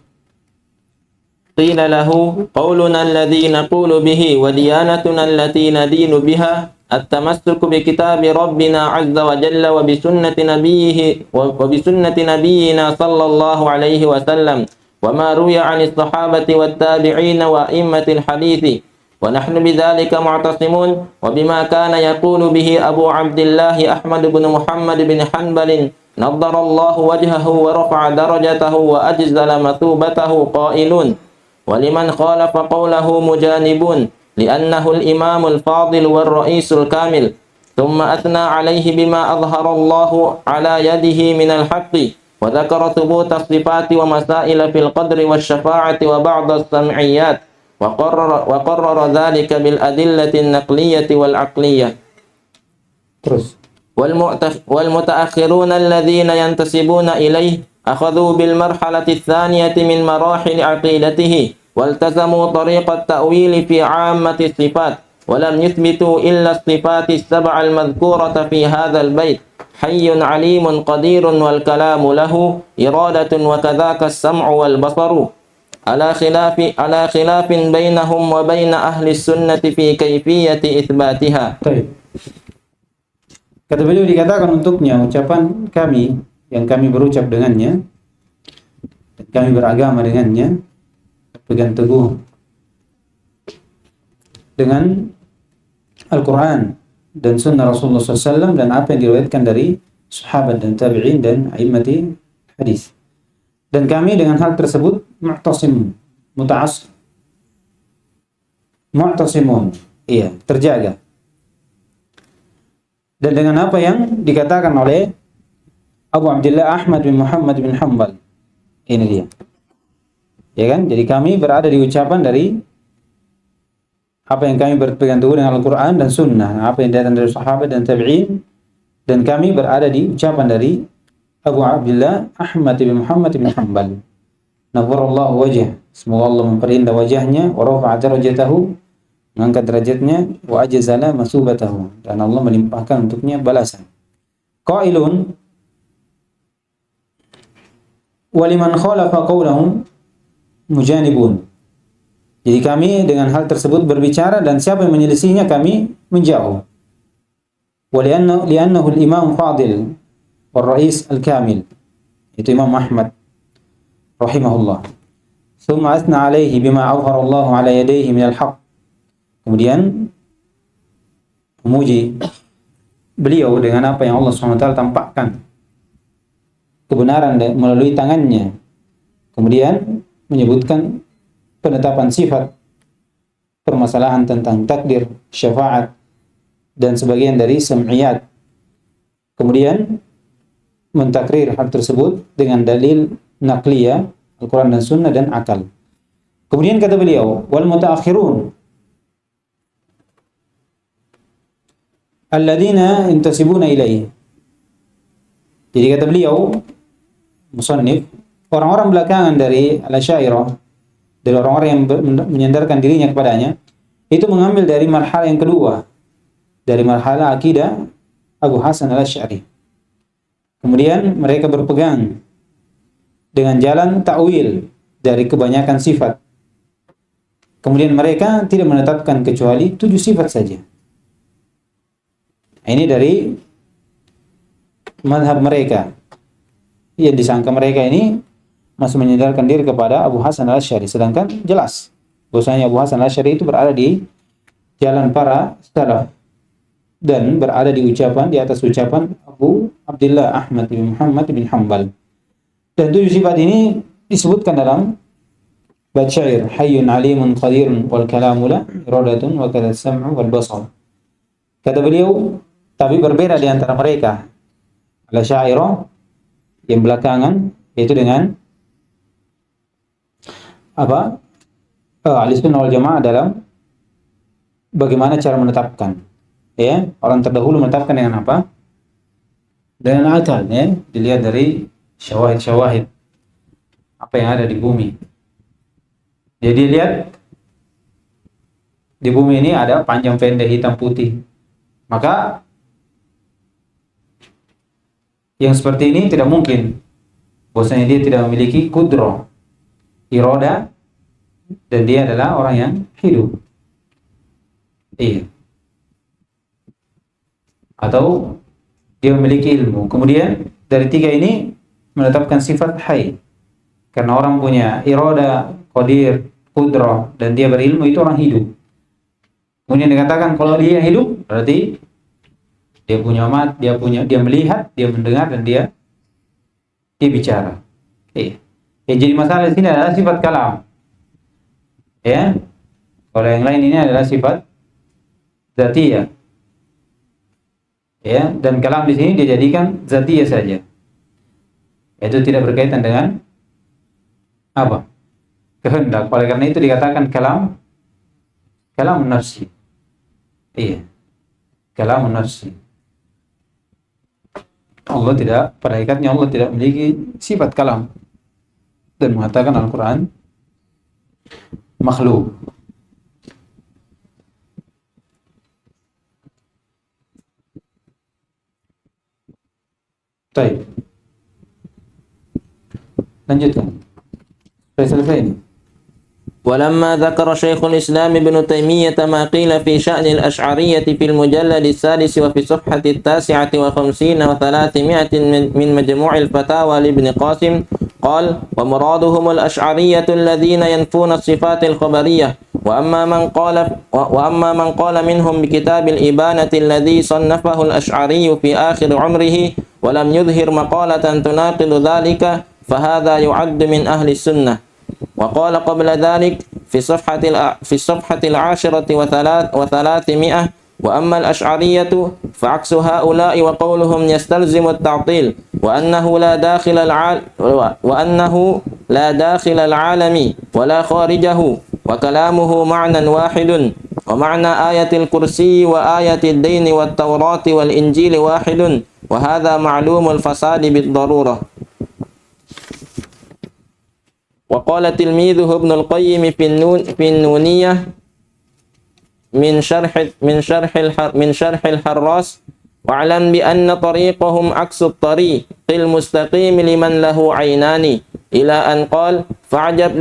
قيل له قولنا الذي نقول به وديانتنا التي ندين بها التمسك بكتاب ربنا عز وجل وبسنة نبينا صلى الله عليه وسلم وما روي عن الصحابة والتابعين وأئمة الحديث ونحن بذلك معتصمون وبما كان يقول به أبو عبد الله أحمد بن محمد بن حنبل نضر الله وجهه ورفع درجته وأجزل مثوبته قائلون ولمن خالف قوله مجانبون لأنه الإمام الفاضل والرئيس الكامل ثم أثنى عليه بما أظهر الله على يده من الحق وذكر ثبوت الصفات ومسائل في القدر والشفاعة وبعض السمعيات وقرر ذلك بالأدلة النقلية والعقلية. والمتأخرون الذين ينتسبون إليه أخذوا بالمرحلة الثانية من مراحل عقيدته والتزموا طريق التأويل في عامة الصفات ولم يثبتوا إلا الصفات السبع المذكورة في هذا البيت حي عليم قدير والكلام له إرادة وكذاك السمع والبصر على خلاف بينهم وبين أهل السنة في كيفية إثباتها. Kata beliau, dikatakan untuknya ucapan kami yang kami berucap dengannya dan kami beragama dengannya, pegang teguh dengan Al-Quran dan Sunnah Rasulullah SAW dan apa yang diriwayatkan dari sahabat dan tabi'in dan a'immati hadis. Dan kami dengan hal tersebut mu'tasimun, iya, terjaga. Dan dengan apa yang dikatakan oleh Abu Abdullah Ahmad bin Muhammad bin Hanbal. Ini dia. Ya kan? Jadi kami berada di ucapan dari apa yang kami berpegang teguh dengan Al-Quran dan Sunnah, apa yang datang dari sahabat dan tabi'in, dan kami berada di ucapan dari Abu Abdullah Ahmad bin Muhammad bin Hanbal. Nawwarallahu wajah. Semoga Allah memperindah wajahnya, wa rafa'a darajatahu, mengangkat derajatnya, wa ajzala masubatahu, dan Allah melimpahkan untuknya balasan. Qailun waliman khalafa qawlahum mujanibun. Jadi kami dengan hal tersebut berbicara dan siapa yang menyelisihinya kami menjauh. Li'annahu al-imam fadil wal rais al-kamil. Itu Imam Ahmad rahimahullah. Thumma athna alaihi bima awhara Allah ala yadayhi min al-haq. Kemudian memuji beliau dengan apa yang Allah SWT tampakkan kebenaran melalui tangannya. Kemudian menyebutkan penetapan sifat, permasalahan tentang takdir, syafaat, dan sebagian dari sam'iyat. Kemudian mentakrir hal tersebut dengan dalil naqliyah, Al-Quran dan Sunnah dan akal. Kemudian kata beliau, wal mutaakhirun alladzina intasibuna ilaihi. Jadi kata beliau, musannif, orang-orang belakangan dari Al-Asy'ariyah, dari orang-orang yang menyandarkan dirinya kepadanya, itu mengambil dari marhalah yang kedua, dari marhalah akidah Abu Hasan Al-Asy'ari. Kemudian mereka berpegang dengan jalan ta'wil dari kebanyakan sifat. Kemudian mereka tidak menetapkan kecuali 7 sifat saja. Ini dari mazhab mereka. Yang disangka mereka ini masih menyandarkan diri kepada Abu Hasan Al-Asy'ari, sedangkan jelas bahwasanya Abu Hasan Al-Asy'ari itu berada di jalan para salaf dan berada di atas ucapan Abu Abdullah Ahmad bin Muhammad bin Hanbal. Dan 7 sifat ini disebutkan dalam bait syair, hayyun alimun qadirun wal kalamu la iradatun wa kadza sam'u wal basar. Kata beliau, tapi berbeda di antara mereka Al-Asy'ariyah yang belakangan, yaitu dengan Ahlussunnah wal Jamaah dalam bagaimana cara menetapkan Ya, orang terdahulu menetapkan dengan apa? Dengan akal, ya. Dilihat dari syawahid-syawahid apa yang ada di bumi. Jadi lihat di bumi ini ada panjang pendek hitam putih. Maka yang seperti ini tidak mungkin. Bahwasanya dia tidak memiliki kudroh, iroda, dan dia adalah orang yang hidup. Iya. Atau dia memiliki ilmu. Kemudian dari tiga ini menetapkan sifat hayy. Karena orang punya iroda, qadir, kudroh, dan dia berilmu, itu orang hidup. Kemudian dikatakan kalau dia hidup berarti dia punya mat, dia melihat, dia mendengar, dan dia bicara. Iya. Yang jadi masalah di sini adalah sifat kalam. Ya. Kalau yang lain ini adalah sifat zatiyah. Ya, dan kalam di sini dijadikan zatiyah saja. Itu tidak berkaitan dengan apa? Kehendak. Oleh karena itu dikatakan kalam nafsi. Iya. Kalam nafsi. Allah tidak, pada hakikatnya Allah tidak memiliki sifat kalam, dan mengatakan Al-Quran makhluk. Baik, lanjutkan. Sudah selesai ini. ولما ذكر شيخ الإسلام ابن تيمية ما قيل في شأن الأشعرية في المجلد السادس وفي الصفحة 59 و300 من مجموع الفتاوى لابن قاسم قال: ومرادهم الأشعرية الذين ينفون الصفات الخبرية، وأما من قال منهم بكتاب الإبانة الذي صنفه الأشعري في آخر عمره ولم يظهر مقالة تناقض ذلك فهذا يعد من أهل السنة. وقال قبل ذلك في الصفحة 10 و300: وأما الأشعرية فعكس هؤلاء وقولهم يستلزم التعطيل وأنه لا داخل العالم ولا خارجه وكلامه معنى واحد ومعنى آية الكرسي وآية الدين والتوراة والإنجيل واحد وهذا معلوم الفساد بالضرورة. وقال تلميذه ابن القيم في النونية من شرح الحراس: واعلم بأن طريقهم عكس الطريق المستقيم لمن له عينان، إلى أن قال: فعجب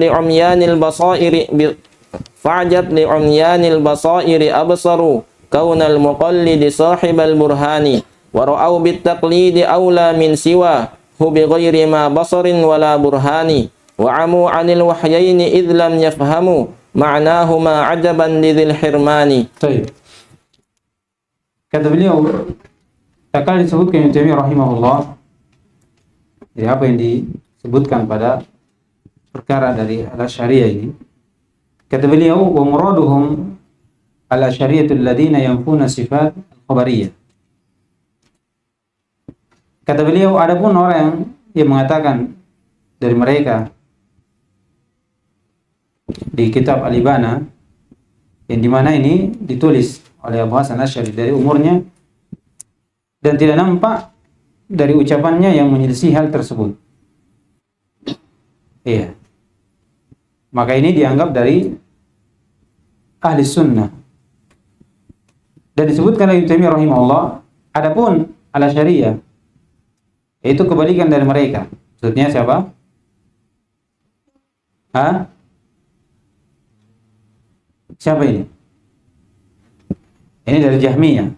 لعميان البصائر أبصروا كون المقلد صاحب البرهان، ورأوا بالتقليد أولى من سواه بغير ما بصر ولا برهان، وعموا عن الوحيين إذ لم يفهموا معناهما عجبا لذي الحرمان. Baik. Kata beliau, tak kala disebutkan Ibnu Taimiyah rahimahullah, jadi apa yang disebutkan pada perkara dari al-Asy'ariyah ini, kata beliau, wa muraduhum al-Asy'ariyatul ladzina yanfuna sifat al-khabariyah. Kata beliau, adapun orang yang mengatakan dari mereka di kitab Al-Ibana, yang dimana ini ditulis oleh Abu Hasan Asy'ari dari umurnya, dan tidak nampak dari ucapannya yang menyelisih hal tersebut. Iya. Maka ini dianggap dari ahli sunnah. Dan disebutkan oleh Ibnu Taimiyah rahimahullah, adapun al-Asy'ariyah, itu kebalikan dari mereka. Maksudnya siapa? Hah? Siapa ini? Ini dari Jahmiyah.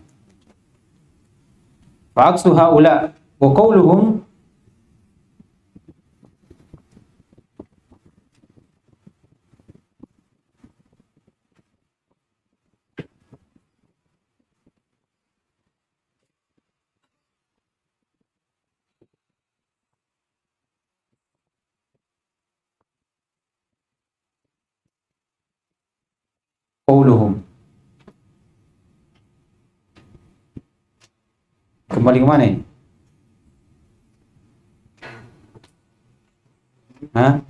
Fa'aksu haula wa qawluhum qawluhum. Kembali ke mana ini? Hah?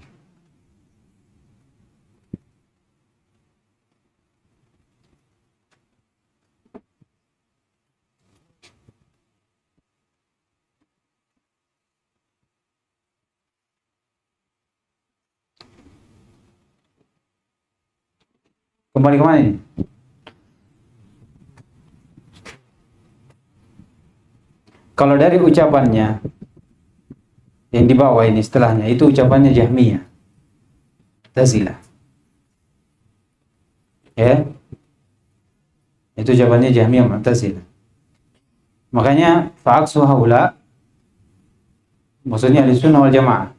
Kembali ke mana ini? Kalau dari ucapannya yang di bawah ini setelahnya, itu ucapannya Jahmiyah, Mu'tazilah. Ya. Itu ucapannya Jahmiyah, Mu'tazilah. Makanya fa'aksu haula, maksudnya Ahlussunnah wal Jamaah.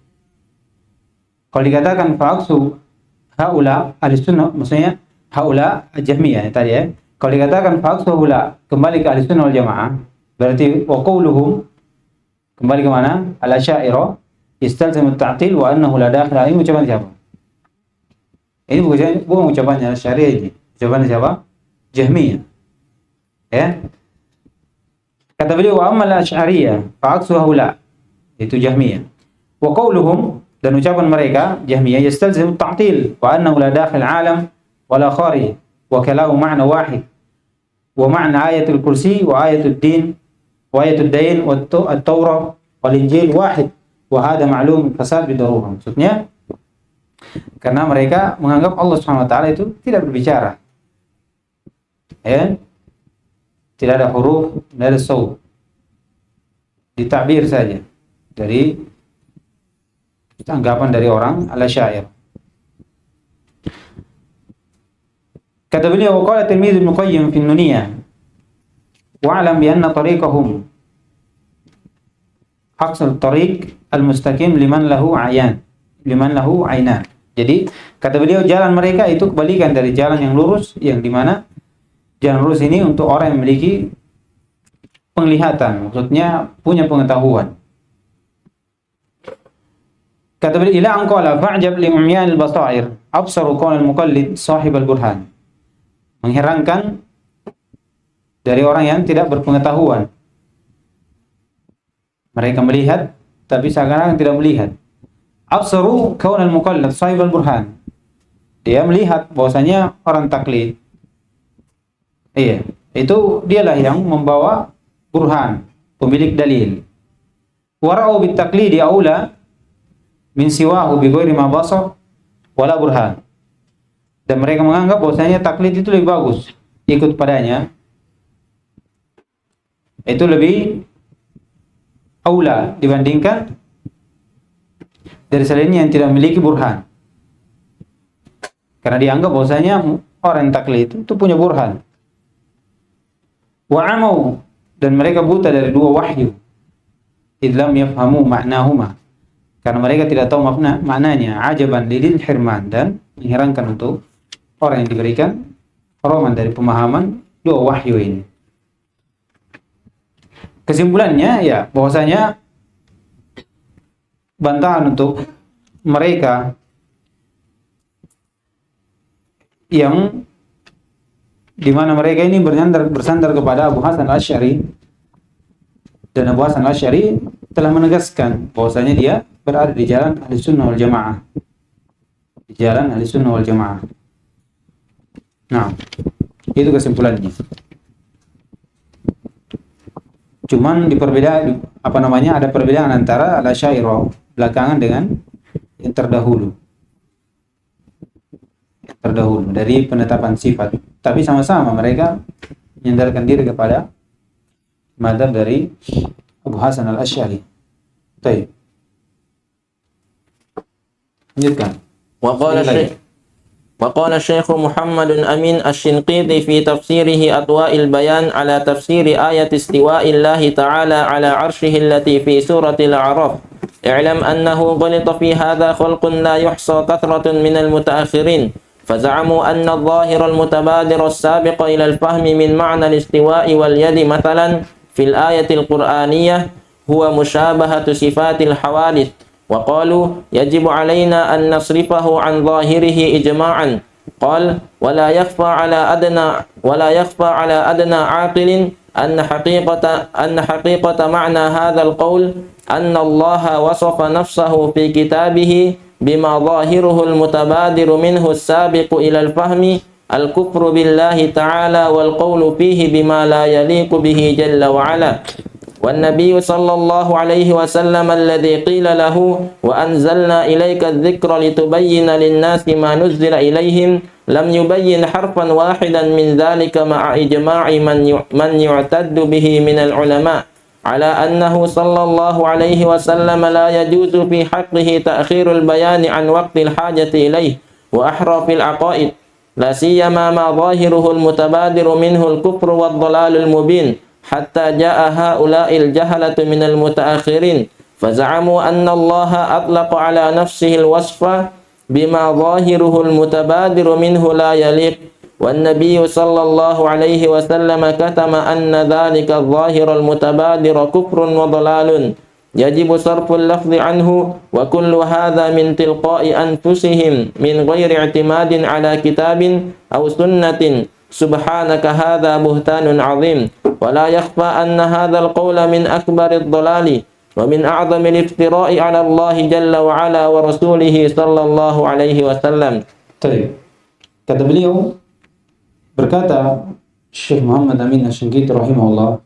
Kalau dikatakan fa'aksu haula Ahlussunnah, maksudnya haula Jahmiyah tadi ya. Kalau dikatakan fa'aksu haula, kembali ke Ahlussunnah wal Jamaah, berarti wa qawluhum kembali ke mana? Al-Asy'ariyah istalzamu at-ta'til wa annahu la dakhila. Ini ucapan siapa? Ini bukan ucapannya Asy'ariyah ini. Ucapannya siapa? Jahmiyah. Ya. Kata beliau wa amma al-Asy'ariyah fa'aksu haula, itu Jahmiyah. Wa qawluhum, dan ucapan mereka Jahmiyah yastalzimu at-ta'til wa annahu la dakhil alam wa la kharij wa kalamu ma'na wahid wa ma'na ayatul kursi wa ayatul din wa ayatul dain wa at-Taurah wal Injil wahid wa hadha ma'lum fasad bidarurah. Maksudnya karena mereka menganggap Allah Subhanahu wa taala itu tidak berbicara. Ya. Tidak ada huruf, tidak ada saut. Ditakbir saja dari anggapan dari orang al-Asy'ariyah. Kata beliau, wa qala Tirmidzi Ibnu Qayyim fi Nuniyah, wa'lam bi anna tariqahum aqsal tariq al-mustaqim liman lahu ayan, liman lahu ainan. Jadi kata beliau, jalan mereka itu kebalikan dari jalan yang lurus, yang dimana jalan lurus ini untuk orang yang memiliki penglihatan, maksudnya punya pengetahuan. Kata beliau, ila an qala fa'jab li umyan al-basair absaru qawl al-muqallid sahib al-burhan. Mengherankan dari orang yang tidak berpengetahuan. Mereka melihat tapi seakan-akan tidak melihat. Absaru qawl al-muqallid sahib al-burhan. Dia melihat bahwasanya orang taklid, iya, itu dialah yang membawa burhan, pemilik dalil. Wara'u bit taqlidi aula min siwahu bi ghairi ma basar wala burhan. Dan mereka menganggap bahwasanya taklid itu lebih bagus, ikut padanya itu lebih aula dibandingkan dari selainnya yang tidak memiliki burhan. Karena dianggap bahwasanya orang taklid itu punya burhan. Wa amau, dan mereka buta dari dua wahyu. Idlam yafhamu ma'nahuma, karena mereka tidak tahu maknanya. Ajaban lidil hirman, dan mengherankan untuk orang yang diberikan roman dari pemahaman dua wahyu ini. Kesimpulannya ya bahwasanya bantahan untuk mereka yang di mana mereka ini bersandar kepada Abu Hasan al-Asy'ari, dan Abu Hasan al-Asy'ari telah menegaskan bahwasanya dia berada di jalan Ahlussunnah wal Jamaah, di jalan Ahlussunnah wal Jamaah. Nah, itu kesimpulannya. Cuman ada perbedaan antara al-Asy'ariyah belakangan dengan yang terdahulu dari penetapan sifat, tapi sama-sama mereka menyandarkan diri kepada mazhab dari Abu Hasan al-Asy'ari. Baik. Lanjutkan. وقال الشيخ محمد أمين الشنقيطي في تفسيره أضواء البيان على تفسير آية استواء الله تعالى على عرشه التي في سورة الأعراف: اعلم أنه غلط في هذا خلق لا يحصى كثرة من المتأخرين، فزعموا أن الظاهر المتبادر السابق إلى الفهم من معنى الاستواء واليد مثلا في الآية القرآنية هو مشابهة صفات الحوادث، وقالوا يجب علينا أن نصرفه عن ظاهره إجماعا. قال ولا يخفى على أدنى عاقل أن حقيقة معنى هذا القول أن الله وصف نفسه في كتابه بما ظاهره المتبادر منه السابق إلى الفهم الكفر بالله تعالى والقول فيه بما لا يليق به جل وعلا. والنبي صلى الله عليه وسلم الذي قيل له وأنزلنا إليك الذكر لتبين للناس ما نزل إليهم لم يبين حرفا واحدا من ذلك مع إجماع من يعتد به من العلماء على أنه صلى الله عليه وسلم لا يجوز في حقه تأخير البيان عن وقت الحاجة إليه وأحرف العقائد لا سيما ما ظاهره المتبادر منه الكفر والضلال المبين حتى جاء هؤلاء الجهلة من المتأخرين فزعموا أن الله أطلق على نفسه الوصف بما ظاهره المتبادر منه لا يليق والنبي صلى الله عليه وسلم كتم أن ذلك الظاهر المتبادر كفر وضلال يجب صرف اللفظ عنه وكل هذا من تلقاء أنفسهم من غير اعتماد على كتاب أو سنة سبحانك هذا بهتان عظيم ولا يخفى أن هذا القول من أكبر الضلال ومن أعظم الافتراء على الله جل وعلا ورسوله صلى الله عليه وسلم. طيب. Kata beliau, berkata Syekh Muhammad Amin Asy-Syanqiti rahimahullah,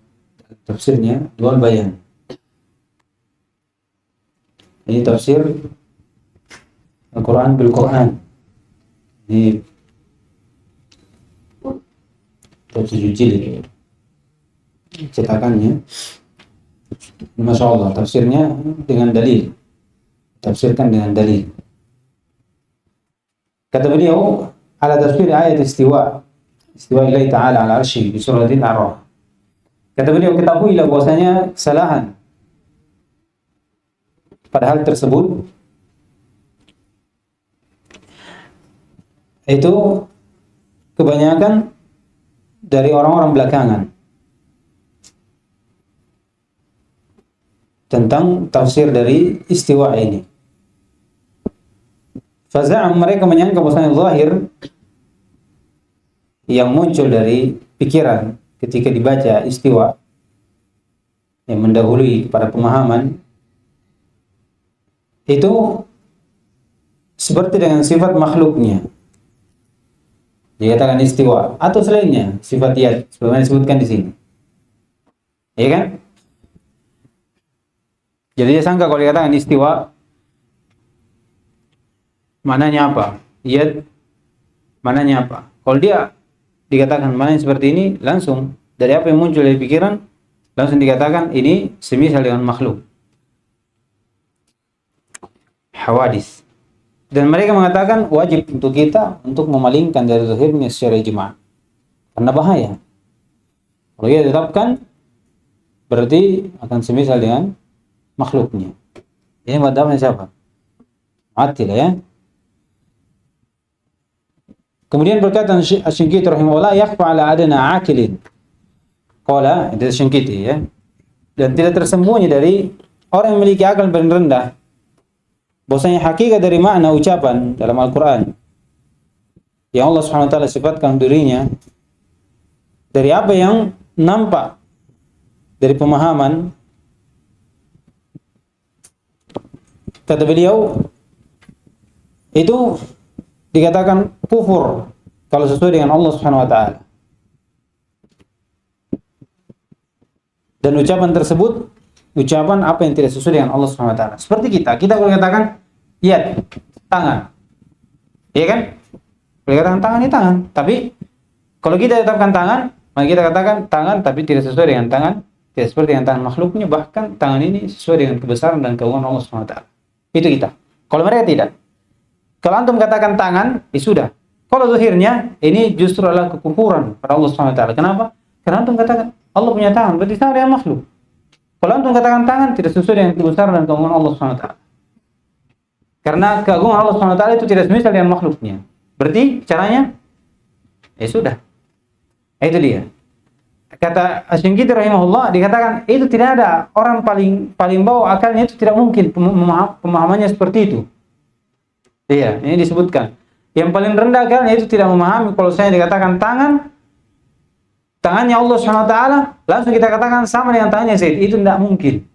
tafsirnya Adwa'ul Bayan. Ini tafsir Al-Quran bil Quran. Ini tafsir jilid. Cetakannya, Masya Allah, tafsirnya dengan dalil. Tafsirkan dengan dalil. Kata beliau, ala tafsir ayat istiwa Allah Ta'ala ala arsy di surah Al-A'raf. Kata beliau, ketahuilah bahwasanya kesalahan pada hal tersebut itu kebanyakan dari orang-orang belakangan tentang tafsir dari istiwa ini. Faza'am, mereka menyangka bahwasanya zahir yang muncul dari pikiran ketika dibaca istiwa yang mendahului pada pemahaman itu seperti dengan sifat makhluknya. Dikatakan istiwa atau selainnya sifat yad sebagaimana disebutkan di sini. Iya kan? Jadi dia sangka kalau dikatakan istiwa mananya apa? Yad mananya apa? Kalau dia dikatakan mananya seperti ini, langsung dari apa yang muncul dari pikiran langsung dikatakan ini semisal dengan makhluk. Hawadis. Dan mereka mengatakan wajib untuk kita untuk memalingkan dari zahirnya secara ijma'. Karena bahaya. Kalau dia tetapkan berarti akan semisal dengan makhluknya. Ini madhabnya siapa? Mu'attilah ya. Kemudian berkata Asy-Syanqiti rahimahullah, yakhfa ala adna aqilin. Qala, itu Asy-Syanqiti ya. Dan tidak tersembunyi dari orang yang memiliki akal paling rendah bahwasanya hakikat dari makna ucapan dalam Al-Qur'an yang Allah Subhanahu wa taala sifatkan dirinya dari apa yang nampak dari pemahaman. Kata beliau, itu dikatakan kufur kalau sesuai dengan Allah Subhanahu wa taala. Dan ucapan tersebut ucapan apa yang tidak sesuai dengan Allah Subhanahu wa taala. Seperti kita kalau katakan yad, tangan. Iya kan? Kalau katakan tangan ini tangan, tapi kalau kita tetapkan tangan, maka kita katakan tangan tapi tidak sesuai dengan tangan, tidak seperti dengan tangan makhluknya, bahkan tangan ini sesuai dengan kebesaran dan keagungan Allah Subhanahu wa taala. Itu kita. Kalau mereka tidak. Kalau antum katakan tangan, ya sudah. Kalau zahirnya, ini justru adalah kekufuran pada Allah Subhanahu wa taala. Kenapa? Karena antum katakan Allah punya tangan, berarti sama dengan makhluk. Kalau antum katakan tangan, tidak sesuai dengan kebesaran dan keagungan Allah Subhanahu wa taala. Karena keagungan Allah Subhanahu wa taala itu tidak semisal dengan makhluknya. Berarti caranya, ya sudah. Itu dia. Kata Asy-Syanqiti rahimahullah, dikatakan itu tidak ada orang paling bawah akalnya itu tidak mungkin pemahamannya seperti itu. Iya, ini disebutkan. Yang paling rendah akalnya itu tidak memahami kalau saya dikatakan tangannya Allah Subhanahu wa taala, langsung kita katakan sama dengan tangannya Zaid. Itu tidak mungkin.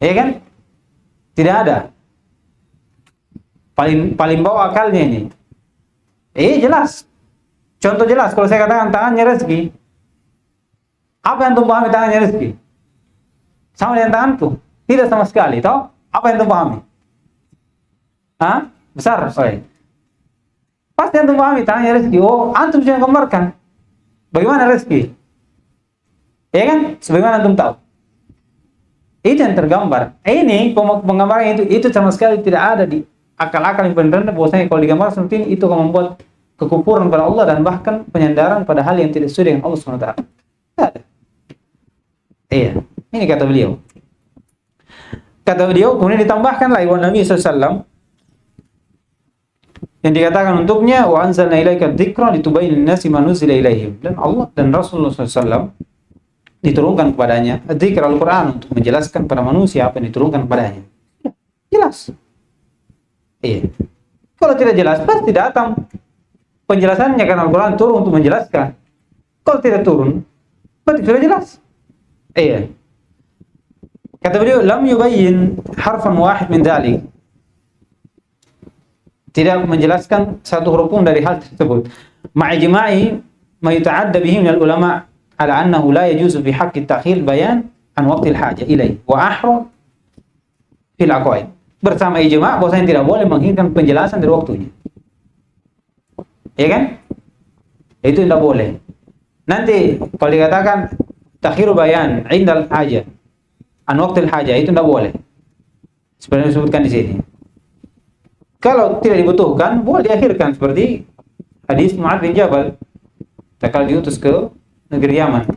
Iya kan? Tidak ada. Paling bawah akalnya ini. Jelas. Contoh jelas, kalau saya katakan tangannya Rezeki, Apa yang antum pahami tangannya rezeki? Sama dengan tanganku? Tidak sama sekali, toh? Apa yang antum pahami? Hah? Besar? Pasti antum pahami tangannya rezeki. Oh, antum sudah gambarkan. Bagaimana rezeki? Ya kan? Sebagaimana antum tahu. Itu yang tergambar. Ini penggambaran itu sama sekali tidak ada di akal-akal yang benar bahwasanya kalau digambar seperti ini itu akan membuat kekufuran pada Allah dan bahkan penyandaran pada hal yang tidak sesuai dengan Allah SWT. Tidak ada. Iya, ini kata beliau. Kata beliau, kemudian ditambahkan lagi wa Nabi SAW yang dikatakan untuknya wa anzalna ilaika dzikra litubayyana lin-nasi ma nuzila ilaihim. Dan Allah dan Rasulullah SAW diturunkan kepadanya dzikr Al-Quran untuk menjelaskan pada manusia apa yang diturunkan kepadanya. Jelas. Iya. Kalau tidak jelas, pasti datang penjelasannya karena Al-Quran turun untuk menjelaskan. Kalau tidak turun, berarti sudah jelas. Iya. Kata beliau, lam yubayyin harfan wahid min dzalik. Tidak menjelaskan satu huruf pun dari hal tersebut. Ma'ijma'i ma yuta'adda bihi min al-ulama' ala annahu la yajuzu fi haqqi at-ta'khir bayan an waqti al-haja ilaihi wa ahra fil aqaid. Bersama ijma' bahwasanya tidak boleh menghilangkan penjelasan dari waktunya. Ya kan? Itu tidak boleh. Nanti kalau dikatakan takhiru bayan indal haja an waqtil haja itu tidak boleh. Sebenarnya disebutkan di sini. Kalau tidak dibutuhkan, boleh diakhirkan seperti hadis Mu'adz bin Jabal tatkala diutus ke negeri Yaman.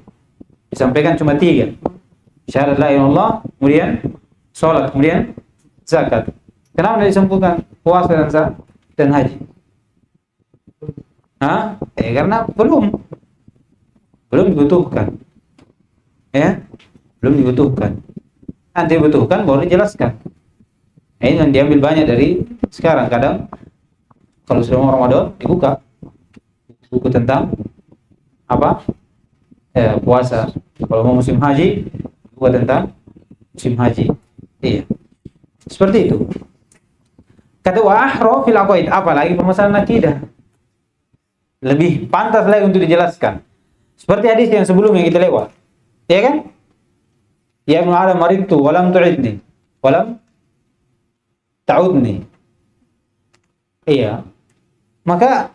Disampaikan cuma 3. Syahadat la ilaha illallah, kemudian salat, kemudian zakat. Kenapa tidak disebutkan puasa dan haji? Karena belum dibutuhkan. Ya, belum dibutuhkan. Nanti dibutuhkan baru dijelaskan. Ini yang diambil banyak dari sekarang. Kadang kalau sudah mau Ramadan dibuka buku tentang apa? Puasa. Kalau mau musim haji buku tentang musim haji. Iya. Seperti itu. Kata wa ahra fil aqaid, apalagi permasalahan akidah. Lebih pantas lagi untuk dijelaskan. Seperti hadis yang sebelumnya kita lewat. Ya kan? Ya ibnu Adam maridtu walam tu'idni. Walam ta'udni. Iya. Maka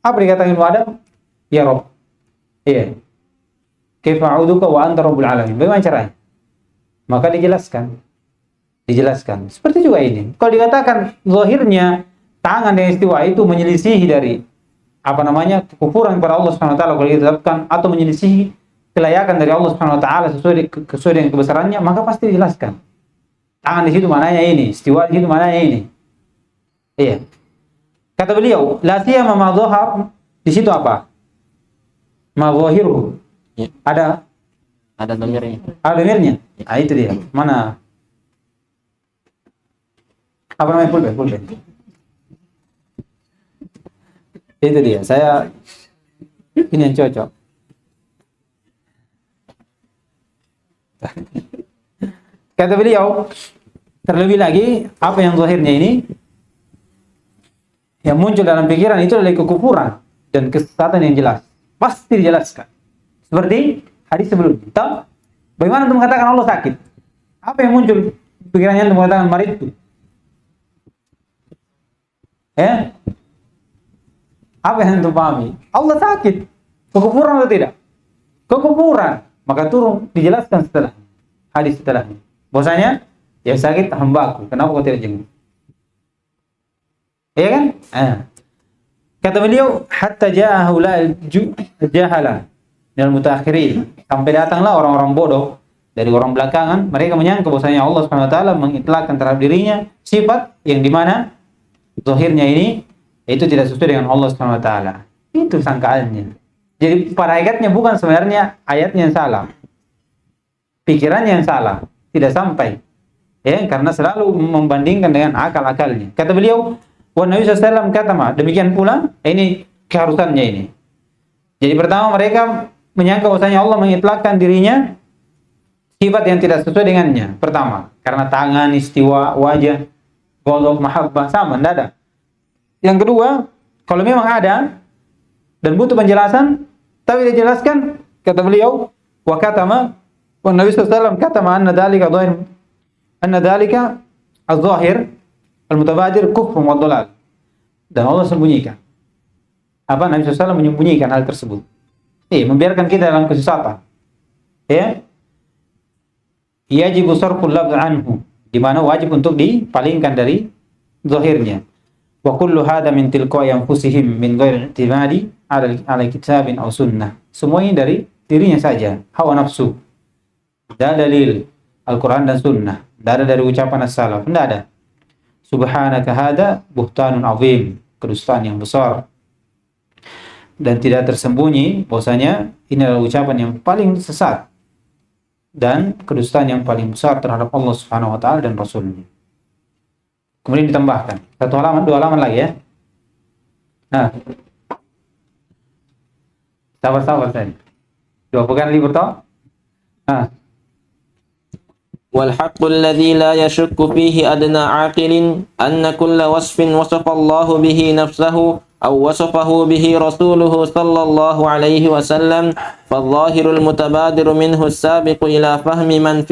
apa dikatakan Ibnu Adam? Ya Rabb. Iya. Kaifa a'uduka wa anta rabbul alamin. Bagaimana caranya? Maka dijelaskan. Seperti juga ini. Kalau dikatakan zahirnya tangan dan istiwa itu menyelisihi dari kekufuran kepada Allah Subhanahu wa taala kalau ditetapkan atau menyelisihi kelayakan dari Allah Subhanahu wa taala sesuai dengan kebesarannya, maka pasti dijelaskan. Tangan di situ maknanya ini, istiwa di situ maknanya ini. Iya. Kata beliau, la siyama ma dhahar, di situ apa? Ma zahiruhu. Ya. Ada dhamirnya. Ada dhamirnya. Ya. Itu dia. Mana? Apa namanya pulpen? Itu dia. Saya ini yang cocok. Kata beliau, terlebih lagi apa yang zahirnya ini yang muncul dalam pikiran itu adalah kekufuran dan kesesatan yang jelas. Pasti dijelaskan. Seperti hadis sebelumnya. Tahu? Bagaimana untuk mengatakan Allah sakit? Apa yang muncul pikirannya untuk mengatakan marid itu? Ya? Apa yang untuk pahami? Allah sakit. Kekufuran atau tidak? Kekufuran. Maka turun dijelaskan setelah hadis setelahnya. Bahwasanya yang sakit hambaku. Kenapa kau tidak jenguk? Iya kan? Kata beliau, hatta ja'a haula jahala minal mutaakhirin. Sampai datanglah orang-orang bodoh dari orang belakangan, mereka menyangka bahwasanya Allah Subhanahu wa taala mengitlakkan terhadap dirinya sifat yang di mana zahirnya ini itu tidak sesuai dengan Allah Subhanahu wa taala. Itu sangkaannya. Jadi pada hakikatnya bukan sebenarnya ayatnya yang salah. Pikirannya yang salah, tidak sampai. Ya, karena selalu membandingkan dengan akal-akalnya. Kata beliau, wa Nabi SAW kata demikian pula, ini keharusannya ini. Jadi pertama mereka menyangka bahwasanya Allah mengitlakkan dirinya sifat yang tidak sesuai dengannya. Pertama, karena tangan, istiwa, wajah, ghadab, mahabbah sama, tidak ada. Yang kedua, kalau memang ada dan butuh penjelasan, tapi dijelaskan, kata beliau, Wa katama, wa Nabi SAW katama anna dhalika dhahir, anna dhalika al-zahir al-mutabadir kufrun wa dhalal. Dan Allah sembunyikan. Apa? Nabi SAW menyembunyikan hal tersebut. Membiarkan kita dalam kesesatan. Ya. Yajibu sarful lafz anhu, di mana wajib untuk dipalingkan dari zahirnya. Wa kullu hadha min tilqa'i anfusihim min ghairi i'timadi ala kitabin aw sunnah. Semua ini dari dirinya saja, hawa nafsu. Tidak ada dalil Al-Quran dan Sunnah, tidak ada dari ucapan as-salaf, tidak ada. Subhanaka hada buhtanun azim, kedustaan yang besar. Dan tidak tersembunyi bahwasanya ini adalah ucapan yang paling sesat dan kedustaan yang paling besar terhadap Allah Subhanahu wa taala dan Rasulnya. Kemudian ditambahkan satu halaman, 2 halaman lagi ya. Nah, sabar saya. 2 pekan libur toh? Nah. والحق الذي لا يشك فيه أدنى عاقل أن كل وصف وصف الله به نفسه أو وصفه به رسوله صلى الله عليه وسلم فالظاهر المتبادر منه السابق إلى فهم من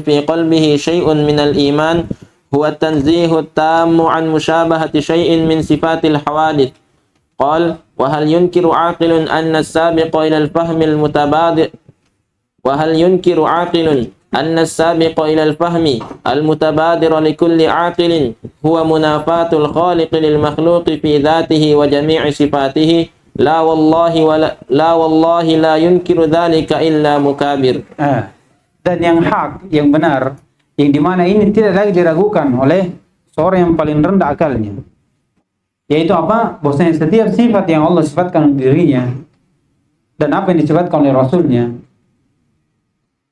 في قلبه شيء من الإيمان هو التنزيه التام عن مشابهة شيء من صفات الحوادث. قال: وهل ينكر عاقل أن السابق إلى الفهم المتبادر لكل عاقل هو منافاة الخالق للمخلوق في ذاته وجميع صفاته؟ لا والله لا ينكر ذلك إلا مكابر. Dan yang hak, yang benar, yang dimana ini tidak lagi diragukan oleh seorang yang paling rendah akalnya, yaitu apa? Bahwasanya setiap sifat yang Allah sifatkan untuk dirinya dan apa yang disifatkan oleh Rasulnya,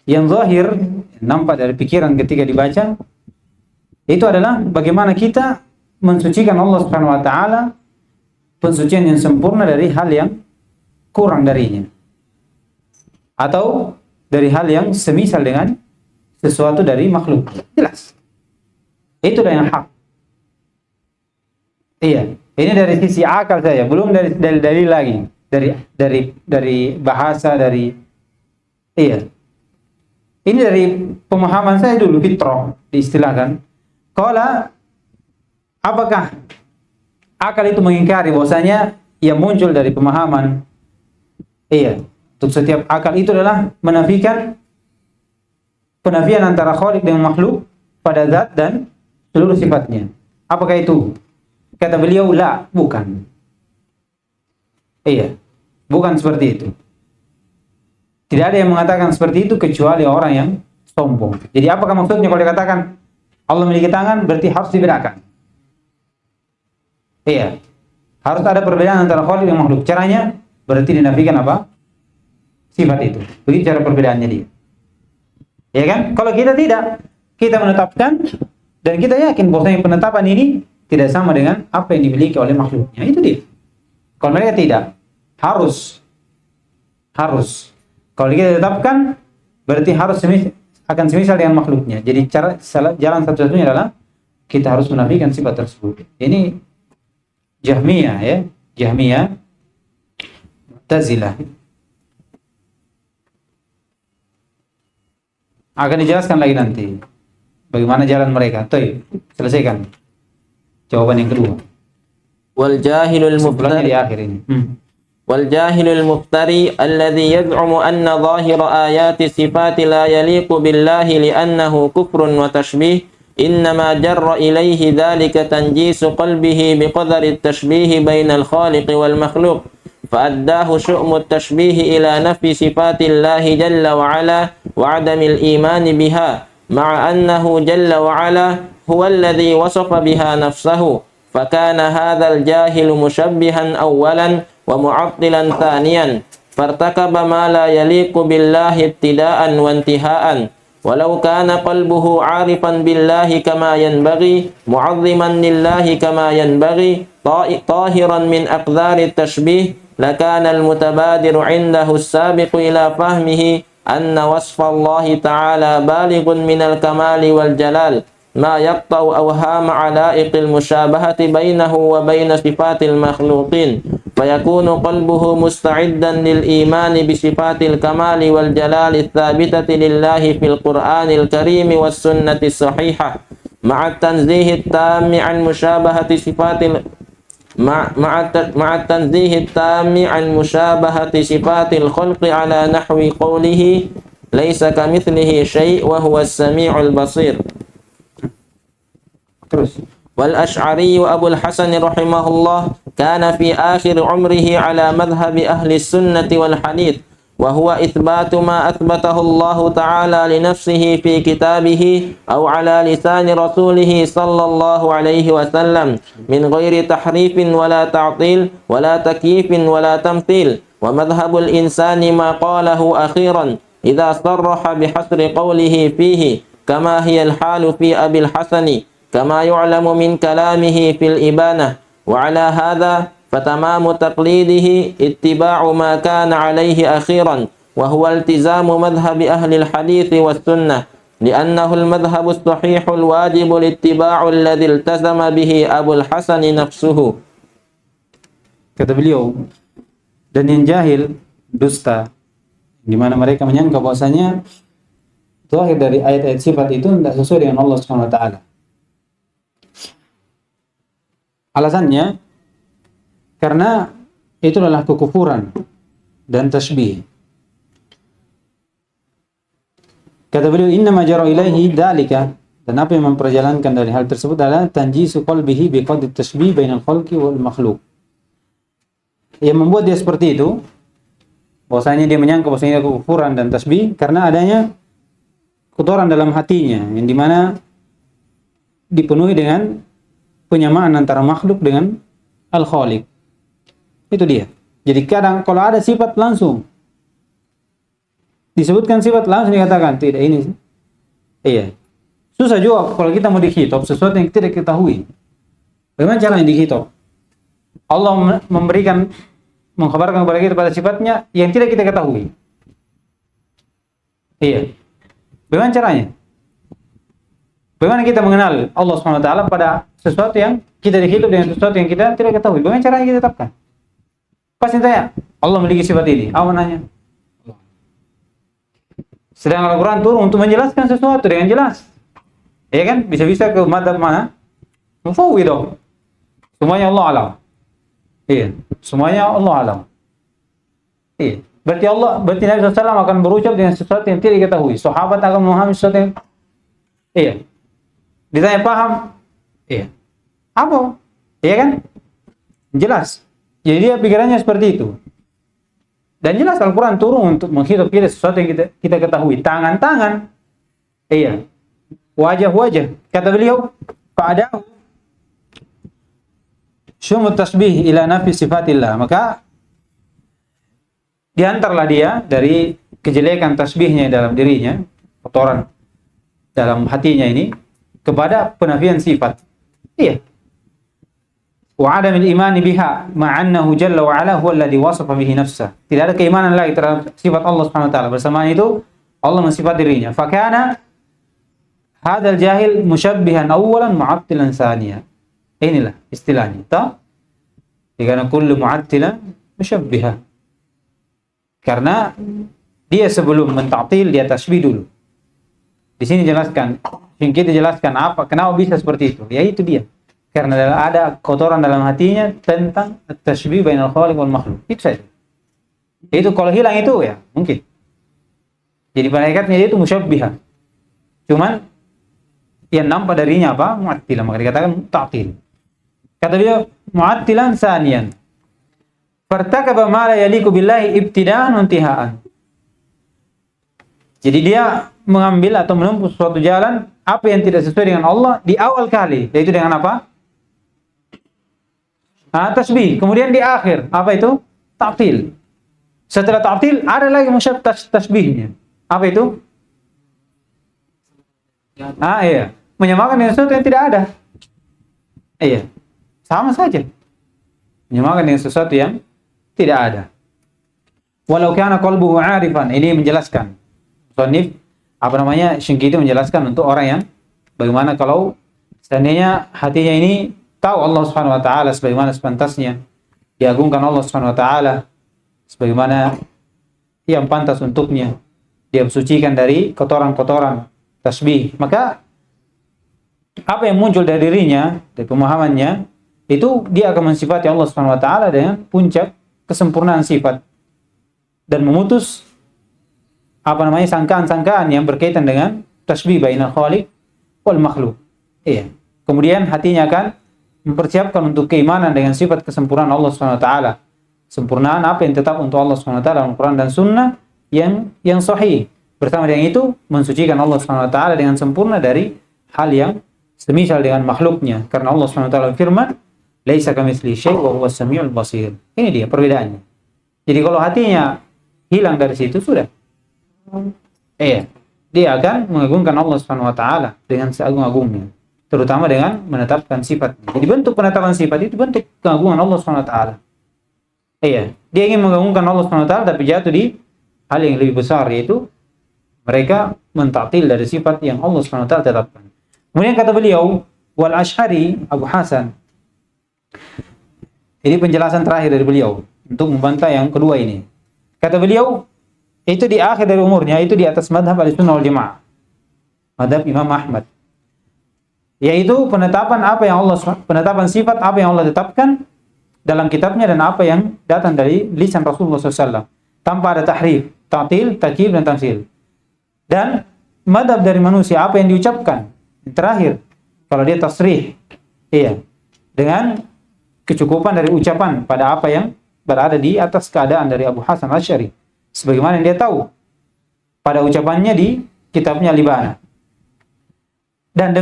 yang zahir nampak dari pikiran ketika dibaca, itu adalah bagaimana kita mensucikan Allah Subhanahu wa taala, pensucian yang sempurna dari hal yang kurang darinya, atau dari hal yang semisal dengan sesuatu dari makhluk. Jelas. Itulah yang hak. Iya, ini dari sisi akal saya, belum dari dalil lagi, dari bahasa, dari iya. Ini dari pemahaman saya dulu, fitrah diistilahkan. Qala, apakah akal itu mengingkari bahwasanya yang muncul dari pemahaman? Iya, untuk setiap akal itu adalah menafikan penafian antara khaliq dengan makhluk pada zat dan seluruh sifatnya. Apakah itu? Kata beliau, la, bukan. Iya, bukan seperti itu. Tidak ada yang mengatakan seperti itu kecuali orang yang sombong. Jadi apakah maksudnya kalau dikatakan Allah memiliki tangan, berarti harus dibedakan? Iya, harus ada perbedaan antara khaliq dan makhluk. Caranya berarti dinafikan apa? Sifat itu. Begitu cara perbedaannya dia. Ya kan? Kalau kita tidak, kita menetapkan dan kita yakin bahwasanya penetapan ini tidak sama dengan apa yang dimiliki oleh makhluknya. Itu dia. Kalau mereka tidak, harus. Kalau kita tetapkan, berarti harus akan semisal dengan makhluknya. Jadi jalan satu-satunya adalah kita harus menafikan sifat tersebut. Ini Jahmiyah ya, Jahmiyah, Mu'tazilah. Akan dijelaskan lagi nanti bagaimana jalan mereka. Toy, selesaikan jawaban yang kedua. Wal jahilul mubtadi di akhir ini. والجاهل المفتري الذي يزعم أن ظاهر آيات الصفات لا يليق بالله لأنه كفر وتشبيه إنما جر إليه ذلك تنجيس قلبه بقدر التشبيه بين الخالق والمخلوق فأداه شؤم التشبيه إلى نفي صفات الله جل وعلا وعدم الإيمان بها مع أنه جل وعلا هو الذي وصف بها نفسه فكان هذا الجاهل مشبها أولا ومعطلا ثانيا فارتكب ما لا يليق بالله ابتداء وانتهاء ولو كان قلبه عارفا بالله كما ينبغي معظما لله كما ينبغي طاهرا من أقدار التشبيه لكان المتبادر عنده السابق إلى فهمه أن وصف الله تعالى بالغ من الكمال والجلال ما يقطع أوهام علائق المشابهة بينه وبين صفات المخلوقين فيكون قلبه مستعدا للإيمان بصفات الكمال والجلال الثابتة لله في القرآن الكريم والسنة الصحيحة مع التنزيه التام عن مشابهة صفات مع التنزيه التام عن مشابهة صفات الخلق على نحو قوله ليس كمثله شيء وهو السميع البصير. Terus. والأشعري أبو الحسن رحمه الله كان في آخر عمره على مذهب أهل السنة والحديث، وهو إثبات ما أثبته الله تعالى لنفسه في كتابه أو على لسان رسوله صلى الله عليه وسلم من غير تحريف ولا تعطيل ولا تكييف ولا تمثيل. ومذهب الإنسان ما قاله أخيرا إذا صرح بحصر قوله فيه، كما هي الحال في أبي الحسن كما يعلم من كلامه في الإبانة. وعلى هذا فتمام تقليده اتباع ما كان عليه أخيرا، وهو التزام مذهب أهل الحديث والسنة، لأنه المذهب الصحيح الواجب الاتباع الذي التزم به أبو الحسن نفسه. Kata beliau, dan yang jahil, dusta, di mana mereka menyangka bahwasanya zahir dari ayat-ayat sifat itu tidak sesuai dengan Allah Subhanahu wa taala. Alasannya karena itu adalah kekufuran dan tasbih. Kata beliau, innama jara ilaihi dalika, dan apa yang memperjalankan dari hal tersebut adalah tanjisu qalbihi biqadri tasbih bainal khalqi wal makhluk. Yang membuat dia seperti itu, bahwasanya dia menyangka bahwasanya kekufuran dan tasbih karena adanya kotoran dalam hatinya, yang dimana dipenuhi dengan penyamaan antara makhluk dengan al-khaliq. Itu dia. Jadi kadang kalau ada sifat langsung disebutkan sifat, langsung dikatakan tidak ini. Iya. Susah juga kalau kita mau dikhitab sesuatu yang tidak ketahui. Bagaimana caranya dikhitab? Allah mengkhabarkan kepada kita pada sifatnya yang tidak kita ketahui. Iya. Bagaimana caranya? Bagaimana kita mengenal Allah SWT pada sesuatu yang kita dihidup dengan sesuatu yang kita tidak ketahui? Bagaimana caranya kita tetapkan? Pasti tanya, Allah memiliki sifat ini. Apa nanya? Sedangkan Al-Quran turun untuk menjelaskan sesuatu dengan jelas. Ya kan? Bisa-bisa ke madhab mana? Mufawwidah. Semuanya Allah alam. Iya. Semuanya Allah alam. Iya. Berarti Nabi SAW akan berucap dengan sesuatu yang tidak diketahui. Sahabat akan memahami sesuatu yang iya. Ditanya paham? Iya. Apa? Iya kan? Jelas. Jadi dia pikirannya seperti itu. Dan jelas Al-Quran turun untuk menghidup kita sesuatu yang kita ketahui. Tangan-tangan. Iya. Wajah-wajah. Kata beliau, fa'adahu syumut tasbih ila nafi sifatillah. Maka diantarlah dia dari kejelekan tasbihnya dalam dirinya, kotoran dalam hatinya ini, kepada penafian sifat. Iya. Wa adamil imani biha ma'annahu jalla wa ala huwa alladhi wasafa bihi nafsah. Tidak ada keimanan lagi terhadap sifat Allah Subhanahu wa taala. Bersamaan itu Allah mensifat dirinya. Fakana hadzal jahil musyabbihan awwalan mu'attilan tsaniya. Inilah istilahnya. Karena kullu mu'attilan musyabbiha. Karena dia sebelum mentaktil dia tasbih dulu. Di sini jelaskan, kita jelaskan kenapa bisa seperti itu. Ya itu dia. Karena ada kotoran dalam hatinya tentang tasbih bainal khaliq wal makhluk. Itu saja. Itu kalau hilang itu ya mungkin. Jadi pada hakikatnya itu musyabbihan. Cuman yang nampak darinya apa? Mu'attilan, maka dikatakan ta'til. Kata dia mu'attilan saniyan. Fartakaba ma la yaliqu billahi ibtida'an wa intiha'an. Jadi dia mengambil atau menempuh suatu jalan apa yang tidak sesuai dengan Allah di awal kali, yaitu dengan apa? Tasbih. Kemudian di akhir, apa itu? Ta'til. Setelah ta'til ada lagi musyab tasbihnya. Apa itu? Iya. Menyamakan dengan sesuatu yang tidak ada. Iya. Sama saja. Menyamakan dengan sesuatu yang tidak ada. Walau kana qalbuhu 'arifan. Ini menjelaskan. Shonif Syinqiti menjelaskan untuk orang yang bagaimana kalau seandainya hatinya ini tahu Allah Subhanahu wa taala sebagaimana sepantasnya, diagungkan Allah Subhanahu wa taala sebagaimana yang pantas untuknya. Dia bersucikan dari kotoran-kotoran tasbih. Maka apa yang muncul dari dirinya, dari pemahamannya, itu dia akan mensifati Allah Subhanahu wa taala dengan puncak kesempurnaan sifat dan memutus sangkaan-sangkaan yang berkaitan dengan tasbih bainal khaliq wal makhluk. Iya. Kemudian hatinya akan mempersiapkan untuk keimanan dengan sifat kesempurnaan Allah Subhanahu wa taala. Sempurnaan apa yang tetap untuk Allah Subhanahu wa taala dalam Al-Qur'an dan Sunnah yang sahih. Bersama dengan itu mensucikan Allah Subhanahu wa taala dengan sempurna dari hal yang semisal dengan makhluknya. Karena Allah Subhanahu wa taala firman, "Laisa kamitslihi syai' wa huwas samiul basir." Ini dia perbedaannya. Jadi kalau hatinya hilang dari situ sudah. Dia akan mengagungkan Allah Subhanahu wa taala dengan seagung-agungnya, terutama dengan menetapkan sifatnya. Jadi bentuk penetapan sifat itu bentuk keagungan Allah Subhanahu wa taala. Dia ingin mengagungkan Allah Subhanahu wa taala tapi jatuh di hal yang lebih besar, yaitu mereka mentaktil dari sifat yang Allah Subhanahu wa taala tetapkan. Kemudian kata beliau, wal Asy'ari Abu Hasan. Ini penjelasan terakhir dari beliau untuk membantah yang kedua ini. Kata beliau, itu di akhir dari umurnya, itu di atas madhab Ahlussunnah wal Jamaah, madhab Imam Ahmad, yaitu penetapan sifat apa yang Allah tetapkan dalam kitabnya dan apa yang datang dari lisan Rasulullah SAW tanpa ada tahrif, ta'til, takyif dan tamtsil. Dan madhab dari manusia apa yang diucapkan yang terakhir, kalau dia tasrih, dengan kecukupan dari ucapan pada apa yang berada di atas keadaan dari Abu Hasan Asy'ari, sebagaimana yang dia tahu pada ucapannya di kitabnya Libana. Dan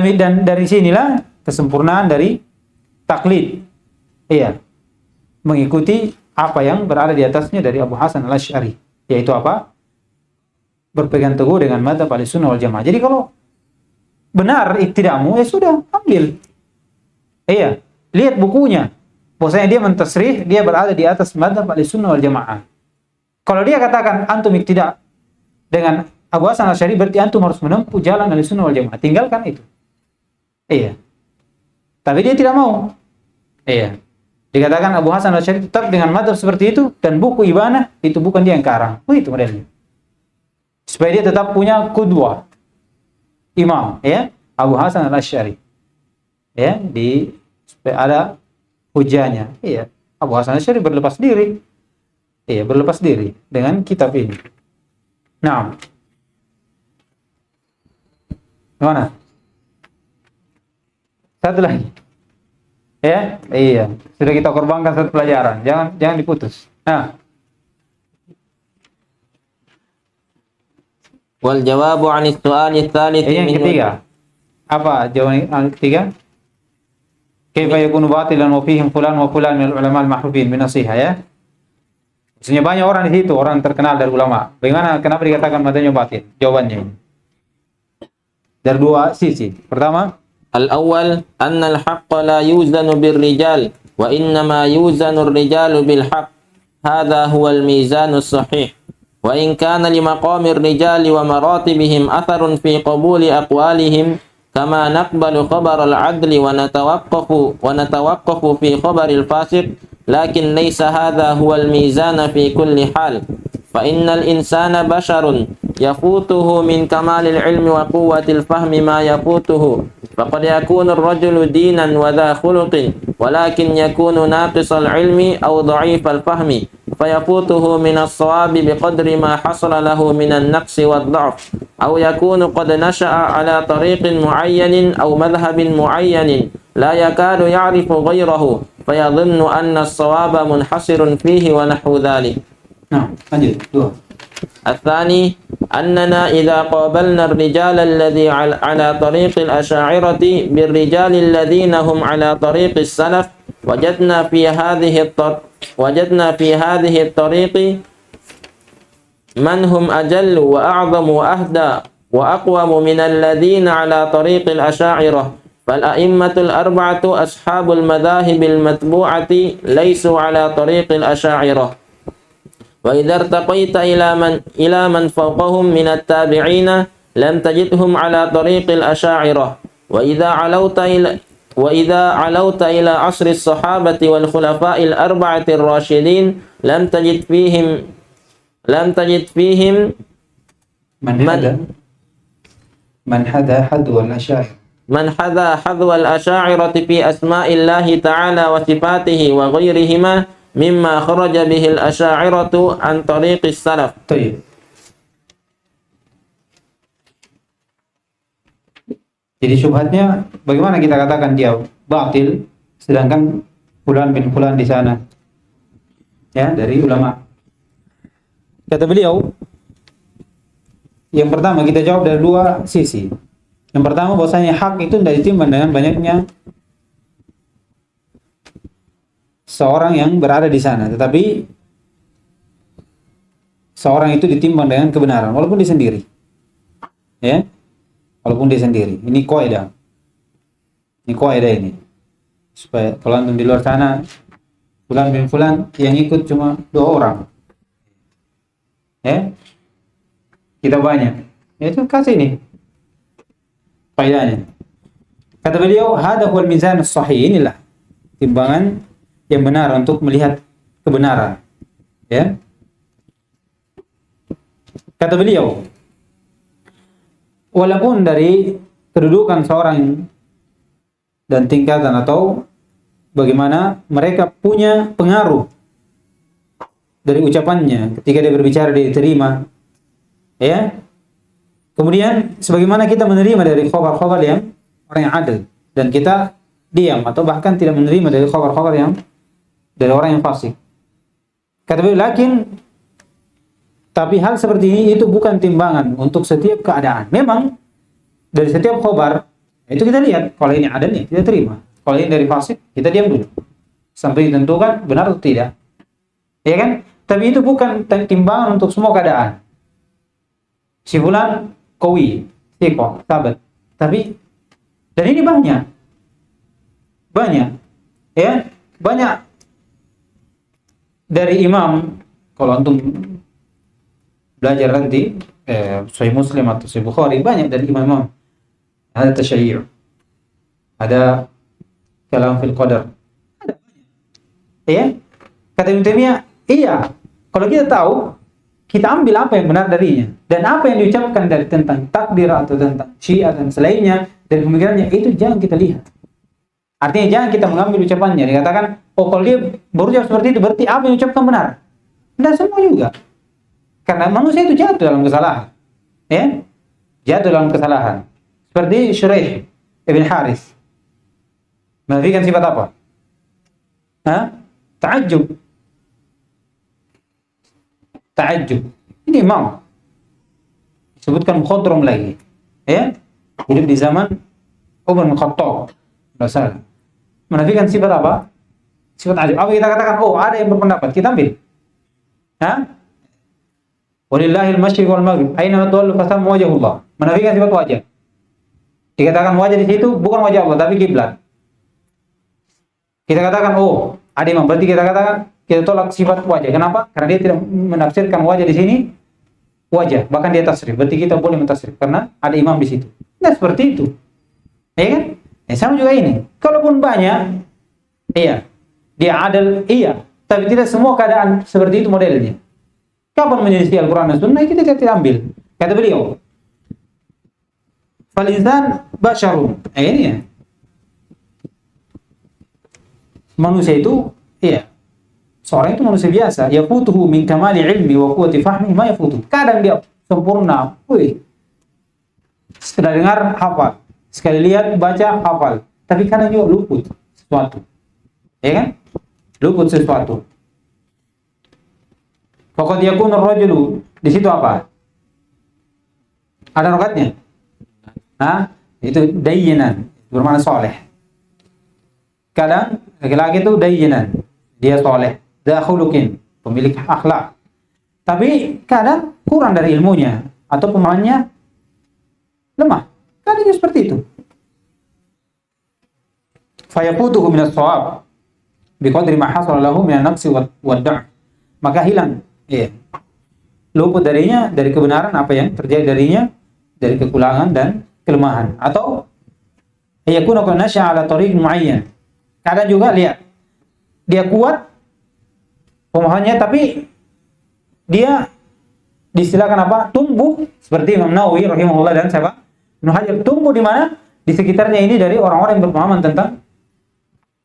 dari sinilah kesempurnaan dari taklid. Mengikuti apa yang berada di atasnya dari Abu Hasan Al-Asy'ari, yaitu apa? Berpegang teguh dengan madzhab Ahlussunnah wal Jamaah. Jadi kalau benar iktida'mu, sudah, ambil. Lihat bukunya. Bahwasanya dia mentasrih, dia berada di atas madzhab Ahlussunnah wal Jamaah. Kalau dia katakan antum iktidak dengan Abu Hasan Asy'ari, berarti antum harus menempuh jalan Ahlussunnah wal Jamaah. Tinggalkan itu. Tapi dia tidak mau. Dikatakan Abu Hasan Asy'ari tetap dengan madzhab seperti itu, dan buku Ibanah itu bukan dia yang karang. Itu modelnya. Supaya dia tetap punya qudwah, imam, Abu Hasan Asy'ari. Supaya ada hujahnya. Abu Hasan Asy'ari berlepas diri. Berlepas diri dengan kitab ini. Nah, mana? Satu lagi. Sudah kita korbankan satu pelajaran. Jangan diputus. Nah. Wal jawabu 'anis su'ali tsalits yang ketiga. Apa jawaban yang ketiga? Kaifa yakunu batilan wa fihim fulan wa fulan min ulama al-mahrufin bin nasiha, Maksudnya banyak orang di situ, orang terkenal dari ulama. Kenapa dikatakan madzhabnya batil? Jawabannya ini dari dua sisi. Pertama, al-awwal anna al-haqqa la yuzanu bir-rijal wa innama yuzanu ar-rijalu bil-haqq. Hadha huwa al-mizanu as-sahih. Wa in kana li maqami ar-rijali wa maratibihim atharun fi qabuli aqwalihim kama naqbalu khabar al-'adli wa natawaqqafu fi khabar al-fasiq, lakin laysa hadha huwa al-mizan fi kulli hal. Fa innal insana basharun yafutuhu min kamalil ilmi wa quwwatil fahmi ma yafutuhu. Faqad yakunu ar-rajulu dinan wa dha khuluqin walakin yakunu naqisal ilmi aw dha'ifal fahmi fayafutuhu min as-sawabi biqadri ma hasala lahu min an-naqsi wad-dha'f aw yakunu qad nasha'a ala tariqin mu'ayyanin aw madhhabin mu'ayyanin la yakadu ya'rifu ghayrahu fayadhunnu anna as-sawaba munhasirun fihi wa nahwu dhalik. Nah, lanjut. Dua. الثاني أننا إذا قابلنا الرجال الذي على طريق الأشاعرة بالرجال الذين هم على طريق السلف وجدنا في هذه الطريق من هم أجل وأعظم وأهدى وأقوم من الذين على طريق الأشاعرة، فالأئمة الأربعة أصحاب المذاهب المتبوعة ليسوا على طريق الأشاعرة. وإذا ارتقيت إلى من فوقهم من التابعين لم تجدهم على طريق الأشاعرة. وإذا علوت Wa idza alauta ila asri sahabati wal khulafa'il arba'atir rasyidin lam tajid fihim man hadha hadwa al-asy'ariyati fi asma'illahi ta'ala wa sifatihi wa ghairihima mimma kharaja bihi al-asy'ariyatu an tariqis salaf. Baik. Jadi syubhatnya bagaimana kita katakan dia batil sedangkan fulan bin fulan di sana. Ya, dari ulama. Kata beliau, yang pertama kita jawab dari dua sisi. Yang pertama bahwasanya hak itu tidak ditimbang dengan banyaknya seorang yang berada di sana, tetapi seorang itu ditimbang dengan kebenaran walaupun dia sendiri. Ya. Walaupun dia sendiri. Ini kaidah. Ini. Supaya kalau antum di luar sana fulan bin fulan yang ikut cuma 2 orang. Ya. Kita banyak. Ya itu kasih ini. Kaidahnya. Kata beliau, hada huwal mizan as-sahih, inilah timbangan yang benar untuk melihat kebenaran. Ya. Kata beliau, walaupun dari kedudukan seorang dan tingkatan atau bagaimana mereka punya pengaruh dari ucapannya ketika dia berbicara dia diterima, ya. Kemudian sebagaimana kita menerima dari khabar-khabar yang orang yang adil dan kita diam atau bahkan tidak menerima dari khabar-khabar yang dari orang yang fasik. Kata beliau, tapi hal seperti ini itu bukan timbangan untuk setiap keadaan. Memang dari setiap khabar itu kita lihat kalau ini adilnya kita terima, kalau ini dari fasik kita diam dulu sampai ditentukan benar atau tidak, ya kan? Tapi itu bukan timbangan untuk semua keadaan. Si fulan qawi, thiqah, sabat. Tapi dan ini banyak, ya, banyak dari imam. Kalau antum belajar nanti Sahih Muslim atau Sahih Bukhari, banyak dari imam. Ada tasyayyu', ada kalam fil qadar, ada banyak. Ya, kata Ibnu Taimiyah, iya, kalau kita tahu, kita ambil apa yang benar darinya dan apa yang diucapkan dari tentang takdir atau tentang syiah dan selainnya dari pemikirannya, itu jangan kita lihat. Artinya jangan kita mengambil ucapannya dikatakan, oh kalau dia berucap seperti itu berarti apa yang diucapkan benar. Tidak semua juga. Karena manusia itu jatuh dalam kesalahan. Ya? Jatuh dalam kesalahan. Seperti Syuraih ibn Haris. Menafikan sifat apa? Ta'ajjub. Ini imam. Disebutkan mukhadram lagi. Ya? Hidup di zaman Umar bin Khattab. Rasul. Menafikan sifat apa? Sifat ajab. Apa kita katakan, oh ada yang berpendapat, kita ambil. Walillahil masyriq wal maghrib, aina ma tuwallu fasamma wajhullah. Menafikan sifat wajah. Dikatakan wajah di situ bukan wajah Allah tapi kiblat. Kita katakan oh, ada imam, berarti kita katakan kita tolak sifat wajah. Kenapa? Karena dia tidak menafsirkan wajah di sini wajah, bahkan dia tasrif. Berarti kita boleh mentasrif karena ada imam di situ. Nah, seperti itu. Ya kan? Sama juga ini. Kalaupun banyak, iya, dia adil, iya, tapi tidak semua keadaan seperti itu modelnya. Kapan menyelisih Al-Quran dan Sunnah, kita tidak ambil. Kata beliau, Fal-insan basyarun. Ini ya. Manusia itu, iya, seorang itu manusia biasa. Yafutuhu min kamali ilmi wa quwwati fahmi ma yafutuhu. Kadang dia sempurna, setelah dengar hafal, sekali lihat baca hafal, tapi kadang juga luput sesuatu. Ya kan? Luput sesuatu. Faqad yakunu ar-rajulu, di situ apa? Ada rokatnya? Itu dayyinan, bermakna soleh. Kadang laki-laki itu dayyinan, dia soleh, dha khuluqin, pemilik akhlak. Tapi kadang kurang dari ilmunya atau pemahamannya lemah. Kadang dia seperti itu. Fayafutuhu min as-shawab biqadri ma hasala lahu min an-naqsi wad-da'. Maka hilang, luput darinya dari kebenaran apa yang terjadi darinya dari kekurangan dan kelemahan, atau Ayakuna qad nasha'a 'ala tariq muayyan. Kadang juga lihat, dia kuat pemahamannya, tapi dia disilakan apa? Tumbuh seperti Imam Nawawi rahimahullah dan siapa? Ibnu Hajar, tumbuh di mana? Di sekitarnya ini dari orang-orang yang berpemahaman tentang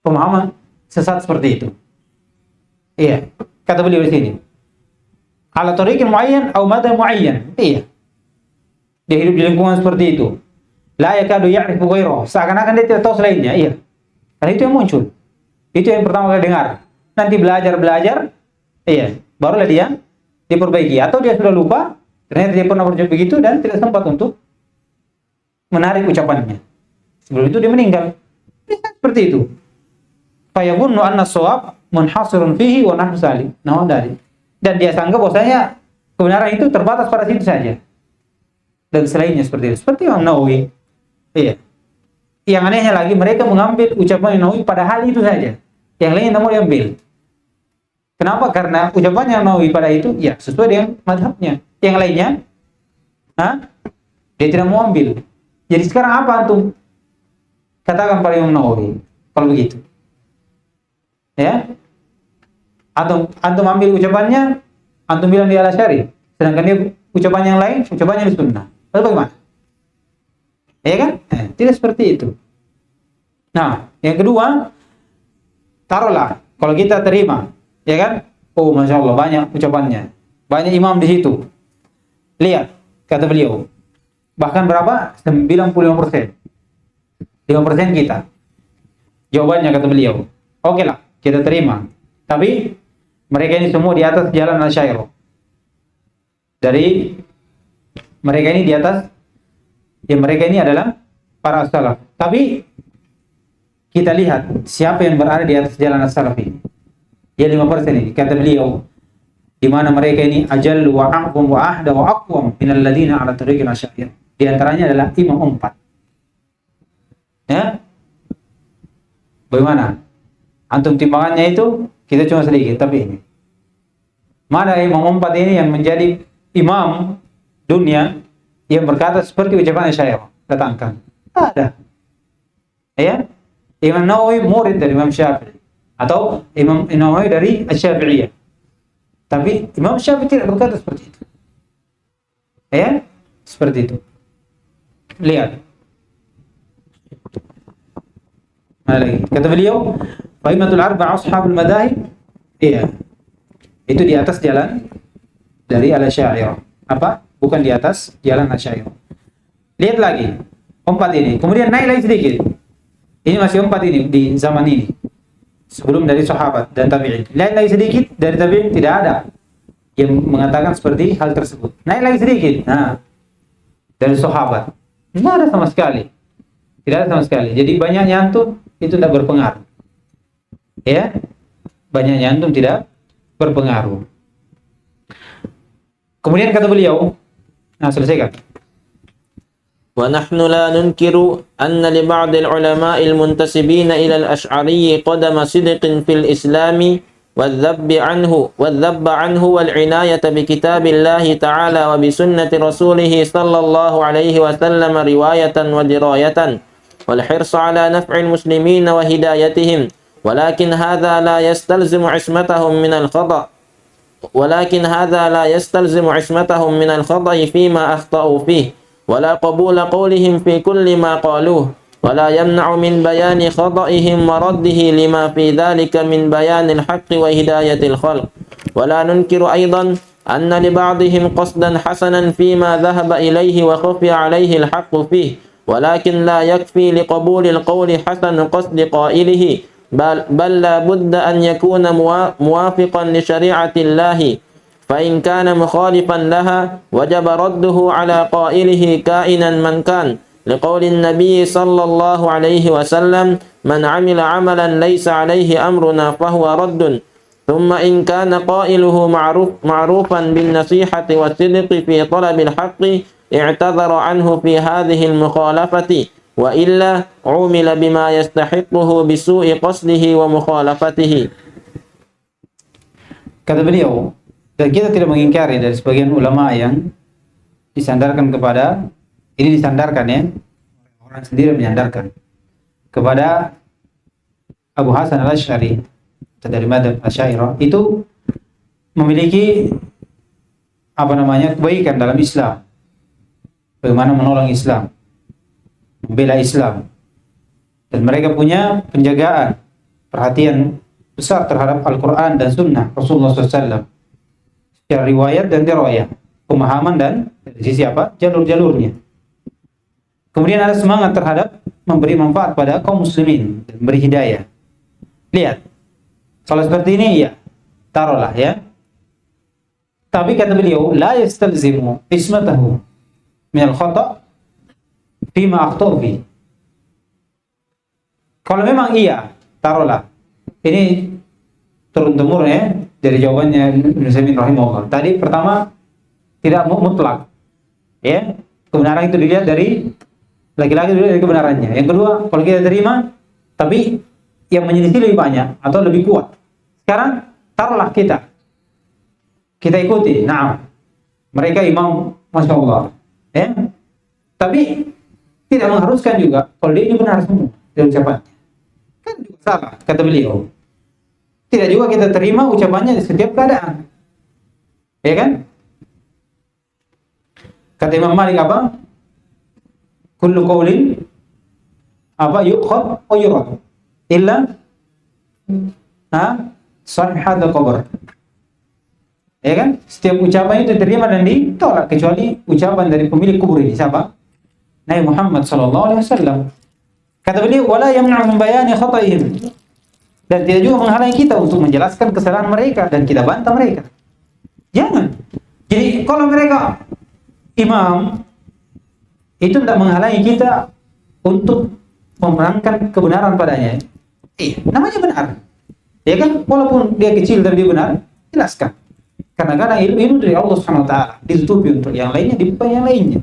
pemahaman sesat seperti itu. Iya, kata beliau di sini. Ala tariqin muayyan atau madan muayyan. Iya. Dia hidup di lingkungan seperti itu. La yakadu ya'rifu ghairahu. Seakan-akan dia tidak tahu selainnya. Iya. Karena itu yang muncul. Itu yang pertama kali dengar. Nanti belajar, iya, barulah dia diperbaiki. Atau dia sudah lupa, ternyata dia pernah berjumpa begitu dan tidak sempat untuk menarik ucapannya. Sebelum itu dia meninggal. Bisa seperti itu. Fayabunnu anna shawab munhasirun fihi wa nahnu salim. Nah, dari. Dan dia sangka bahwasanya kebenaran itu terbatas pada situ saja. Dan selainnya seperti itu. Seperti Imam Nawawi. Iya. Yang anehnya lagi, mereka mengambil ucapan Imam Nawawi pada hal itu saja. Yang lainnya tidak mau diambil. Kenapa? Karena ucapannya Imam Nawawi pada itu, ya sesuai dengan mazhabnya. Yang lainnya, dia tidak mau ambil. Jadi sekarang apa antum? Katakan pada Imam Nawawi, kalau begitu. Ya, antum ambil ucapannya, antum bilang dia Al-Asy'ari, sedangkan dia ucapannya yang lain, ucapannya di sunnah. Lalu bagaimana? Ya kan? Tidak seperti itu. Nah, yang kedua, taruhlah kalau kita terima, ya kan? Oh, masya Allah, banyak ucapannya, banyak imam di situ. Lihat, kata beliau, bahkan berapa? 95%. 5% kita. Jawabannya kata beliau, oke lah, kita terima. Tapi mereka ini semua di atas jalan Asy'ariyah. Dari mereka ini di atas, ya mereka ini adalah para salaf. Tapi kita lihat siapa yang berada di atas jalan as-salaf ini. Ya 5% ini. Kata beliau, di mana mereka ini ajallu wa a'zam wa ahda wa aqwam min alladziina 'ala tariqil Asy'ariyah. Di antaranya adalah Imam 4. Ya. Bagaimana? Antum timbangannya itu kita cuma sedikit, tapi ini. Mana Imam 4 ini yang menjadi imam dunia yang berkata seperti ucapan Asy'ariyah? Datangkan. Ada. Ya. Imam Nawawi murid dari Imam Syafi'i atau Imam Nawawi dari Asy-Syafi'iyah. Tapi Imam Syafi'i tidak berkata seperti itu. Ya, seperti itu. Lihat. Mana lagi? Kata beliau, "Faimatul arba'a ashabul madahib." Iya. Itu di atas jalan dari Al-Asy'ariyah. Apa? Bukan di atas jalan Asy'ariyah. Lihat lagi. 4 ini. Kemudian naik lagi sedikit. Ini masih 4 ini di zaman ini. Sebelum dari sahabat dan tabi'in. Naik lagi sedikit dari tabi'in, tidak ada yang mengatakan seperti hal tersebut. Naik lagi sedikit. Nah, dari sahabat. Tidak ada sama sekali. Tidak ada sama sekali. Jadi banyaknya antum itu tidak berpengaruh. Ya. Banyaknya antum tidak berpengaruh. Kemudian kata beliau, nah selesaikan. ونحن لا ننكر أن لبعض العلماء المنتسبين إلى الأشعري قدم صدق في الإسلام والذب عنه والعناية بكتاب الله تعالى وبسنة رسوله صلى الله عليه وسلم رواية ودراية والحرص على نفع المسلمين وهدايتهم ولكن هذا لا يستلزم عصمتهم من الخطأ فيما أخطأوا فيه ولا قبول قولهم في كل ما قالوه ولا يمنع من بيان خطئهم ورده لما في ذلك من بيان الحق وهداية الخلق ولا ننكر أيضا أن لبعضهم قصدا حسنا فيما ذهب إليه وخفي عليه الحق فيه ولكن لا يكفي لقبول القول حسن قصد قائله بل لا بد أن يكون موافقا لشريعة الله فإن كان مخالفا لها وجب رده على قائله كائنا من كان لقول النبي صلى الله عليه وسلم من عمل عملا ليس عليه أمرنا فهو رد ثم إن كان قائله معروفا بالنصيحة والصدق في طلب الحق اعتذر عنه في هذه المخالفة وإلا عُمل بما يستحقه بسوء قصده ومخالفته. Kata beliau, dan kita tidak mengingkari dari sebagian ulama yang disandarkan kepada, ini disandarkan ya, orang sendiri menyandarkan kepada Abu Hasan al-Asy'ari dari madzhab Asy'ariyah itu memiliki kebaikan dalam Islam. Bagaimana menolong Islam, membela Islam. Dan mereka punya penjagaan, perhatian besar terhadap Al-Quran dan Sunnah Rasulullah SAW. Secara riwayat dan dirayah, pemahaman dan dari sisi jalur-jalurnya. Kemudian ada semangat terhadap memberi manfaat pada kaum muslimin dan memberi hidayah. Lihat, kalau seperti ini ya, taruhlah ya. Tapi kata beliau, la yastalzimu ismatahu min al-khata' fima akhta' fi. Kalau memang iya, taruhlah. Ini turun-temurun ya dari jawabannya Ibnu Utsaimin rahimahullah. Tadi pertama tidak mutlak. Ya, kebenaran itu dilihat dari laki-laki dulu dari kebenarannya. Yang kedua, kalau kita terima tapi yang menyelisih lebih banyak atau lebih kuat. Sekarang taruhlah kita ikuti. Nah, mereka imam Masya Allah ya? Tapi tidak mengharuskan juga kalau dia ini benar semua dari ucapannya, kan juga salah kata beliau. Tidak juga kita terima ucapannya di setiap keadaan, ya kan? Kata Imam Malik apa? Kullu qaulin yu'khad wa yurad illa sahih hadzal qabr. Ya kan? Setiap ucapan itu diterima dan ditolak kecuali ucapan dari pemilik kubur ini. Siapa? Nabi Muhammad sallallahu alaihi wasallam. Kata beliau, "Wala yamna'u min bayani khata'ihim." Dan tidak juga menghalangi kita untuk menjelaskan kesalahan mereka dan kita bantah mereka. Jangan. Jadi kalau mereka imam itu tidak menghalangi kita untuk menerangkan kebenaran padanya. Namanya benar. Ya kan? Walaupun dia kecil tapi dia benar, jelaskan. Karena ilmu dari Allah Subhanahu wa taala ditutupi untuk yang lainnya, dibuka yang lainnya.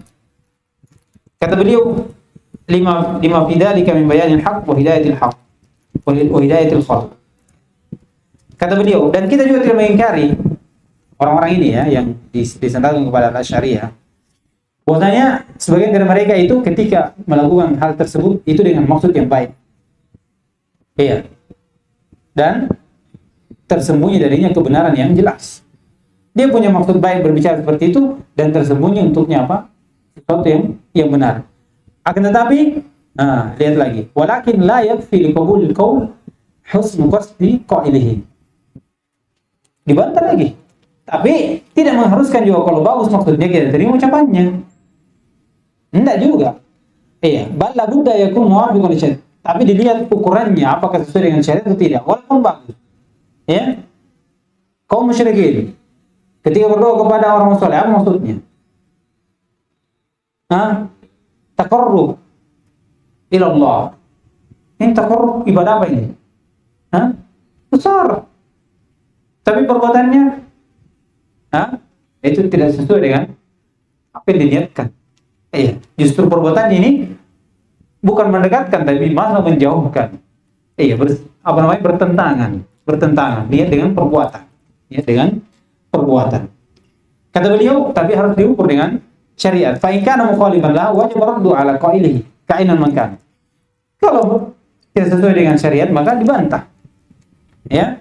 Kata beliau, lima fidzalika min bayanil haqq wa hidayatil haqq wa hidayatil khalq. Kata beliau, dan kita juga tidak mengingkari orang-orang ini ya yang disandarkan kepada Asy'ariyah. Bahwasanya sebagian dari mereka itu ketika melakukan hal tersebut itu dengan maksud yang baik. Iya. Dan tersembunyi darinya kebenaran yang jelas. Dia punya maksud baik berbicara seperti itu dan tersembunyi untuknya apa? Sesuatu yang benar. Akan tetapi, lihat lagi. Walakin la yakfi liqabulil qaul husnu qasdi qailihi. Dibantah lagi. Tapi tidak mengharuskan juga kalau bagus maksudnya kita terima ucapannya. Enggak juga. Iya, bal la budda yakun muwafiqan li syariat. Tapi dilihat ukurannya apakah sesuai dengan syariat atau tidak. Walaupun bagus. Ya. Kaum musyrikin ketika berdoa kepada orang saleh, apa maksudnya? Taqarrub ila Allah. Ini taqarrub ibadah apa ini? Besar. Tapi perbuatannya itu tidak sesuai dengan apa yang diniatkan. Iya, justru perbuatan ini bukan mendekatkan tapi malah menjauhkan. Iya, bertentangan. Dia dengan perbuatan. Ya, dengan perbuatan. Kata beliau, tapi harus diukur dengan syariat. Fa in kana mukhalifan lahu wajib raddu ala qailihi kainan man kana. Kalau tidak sesuai dengan syariat maka dibantah. Ya.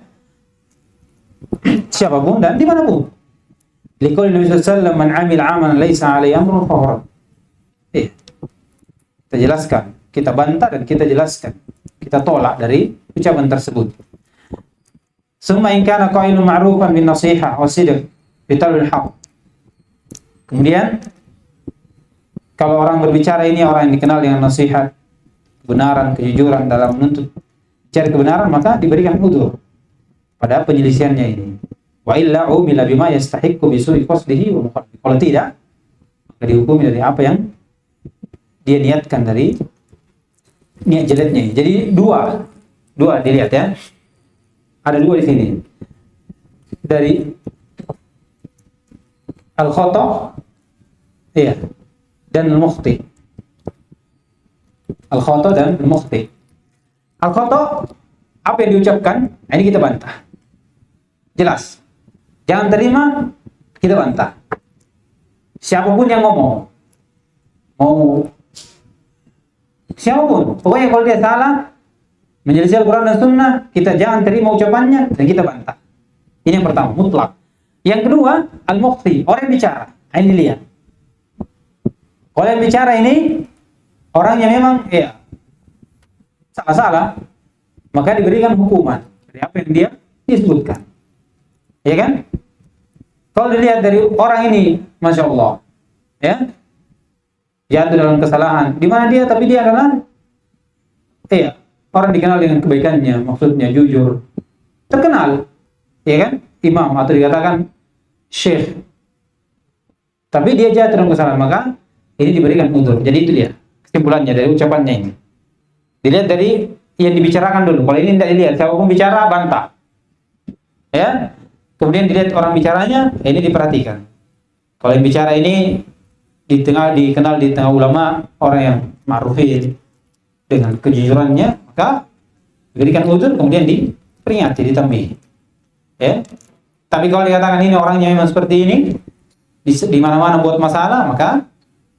Siapapun dan di manapun. Liqauli Nabi sallallahu alaihi wasallam man 'amila 'amalan laisa 'alaihi amrun fa huwa. Kita jelaskan, kita bantah dan kita jelaskan. Kita tolak dari ucapan tersebut. Summa in kana qailun ma'rufan bin nasihah wa sidq fi talbil haqq. Kemudian kalau orang berbicara ini orang yang dikenal dengan nasihat, kebenaran, kejujuran dalam menuntut cari kebenaran, maka diberikan udzur pada penyelisihannya ini. Wa illa umila bima yastahiqqu bi su'i qasdihi wa mukhalifi. Kalau tidak, maka dihukumi dari apa yang dia niatkan dari niat jeleknya. Jadi dua dilihat ya. Ada dua di sini. Dari al-khata' dan al-mukhti. Al-khata' dan al-mukhti. Al-khata' apa yang diucapkan, ini kita bantah. Jelas. Jangan terima, kita bantah. Siapapun yang ngomong, mau Siapapun. Pokoknya kalau dia salah menyelisih Al-Quran dan Sunnah, kita jangan terima ucapannya dan kita bantah. Ini yang pertama, mutlak. Yang kedua, al-muqti, orang yang bicara. Ini lihat. Kalau yang bicara ini orang yang memang salah-salah, maka diberikan hukuman dari apa yang dia disebutkan. Ya kan? Kalau dilihat dari orang ini, Masya Allah, ya, jatuh dalam kesalahan. Di mana dia? Tapi dia adalah, orang dikenal dengan kebaikannya, maksudnya jujur, terkenal, ya kan? Imam atau dikatakan syekh. Tapi dia jatuh dalam kesalahan, maka ini diberikan udzur. Jadi itu dia kesimpulannya dari ucapannya ini. Dilihat dari yang dibicarakan dulu. Kalau ini tidak dilihat, siapapun bicara bantah. Ya. Kemudian dilihat orang bicaranya, ini diperhatikan. Kalau yang bicara ini dikenal di tengah ulama, orang yang ma'rufin dengan kejujurannya, maka diberikan udzur, kemudian diperingati, ditambahi. Ya. Tapi kalau dikatakan ini orangnya memang seperti ini, di mana-mana buat masalah, maka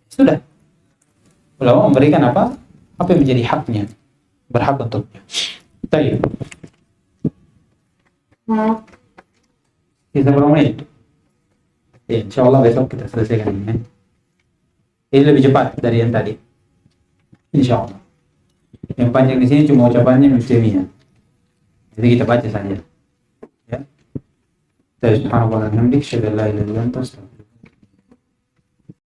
sudah. Ulama memberikan apa yang menjadi haknya, berhak untuknya. Baik. Kita berapa menit? Ya, insyaallah besok kita selesaikan ini. Ini lebih cepat dari yang tadi. Insyaallah. Yang panjang di sini cuma ucapannya Ibnu. Jadi kita baca saja. Ya. Subhanallah wa bihamdihi, asyhadu an la ilaha illa anta, astaghfiruka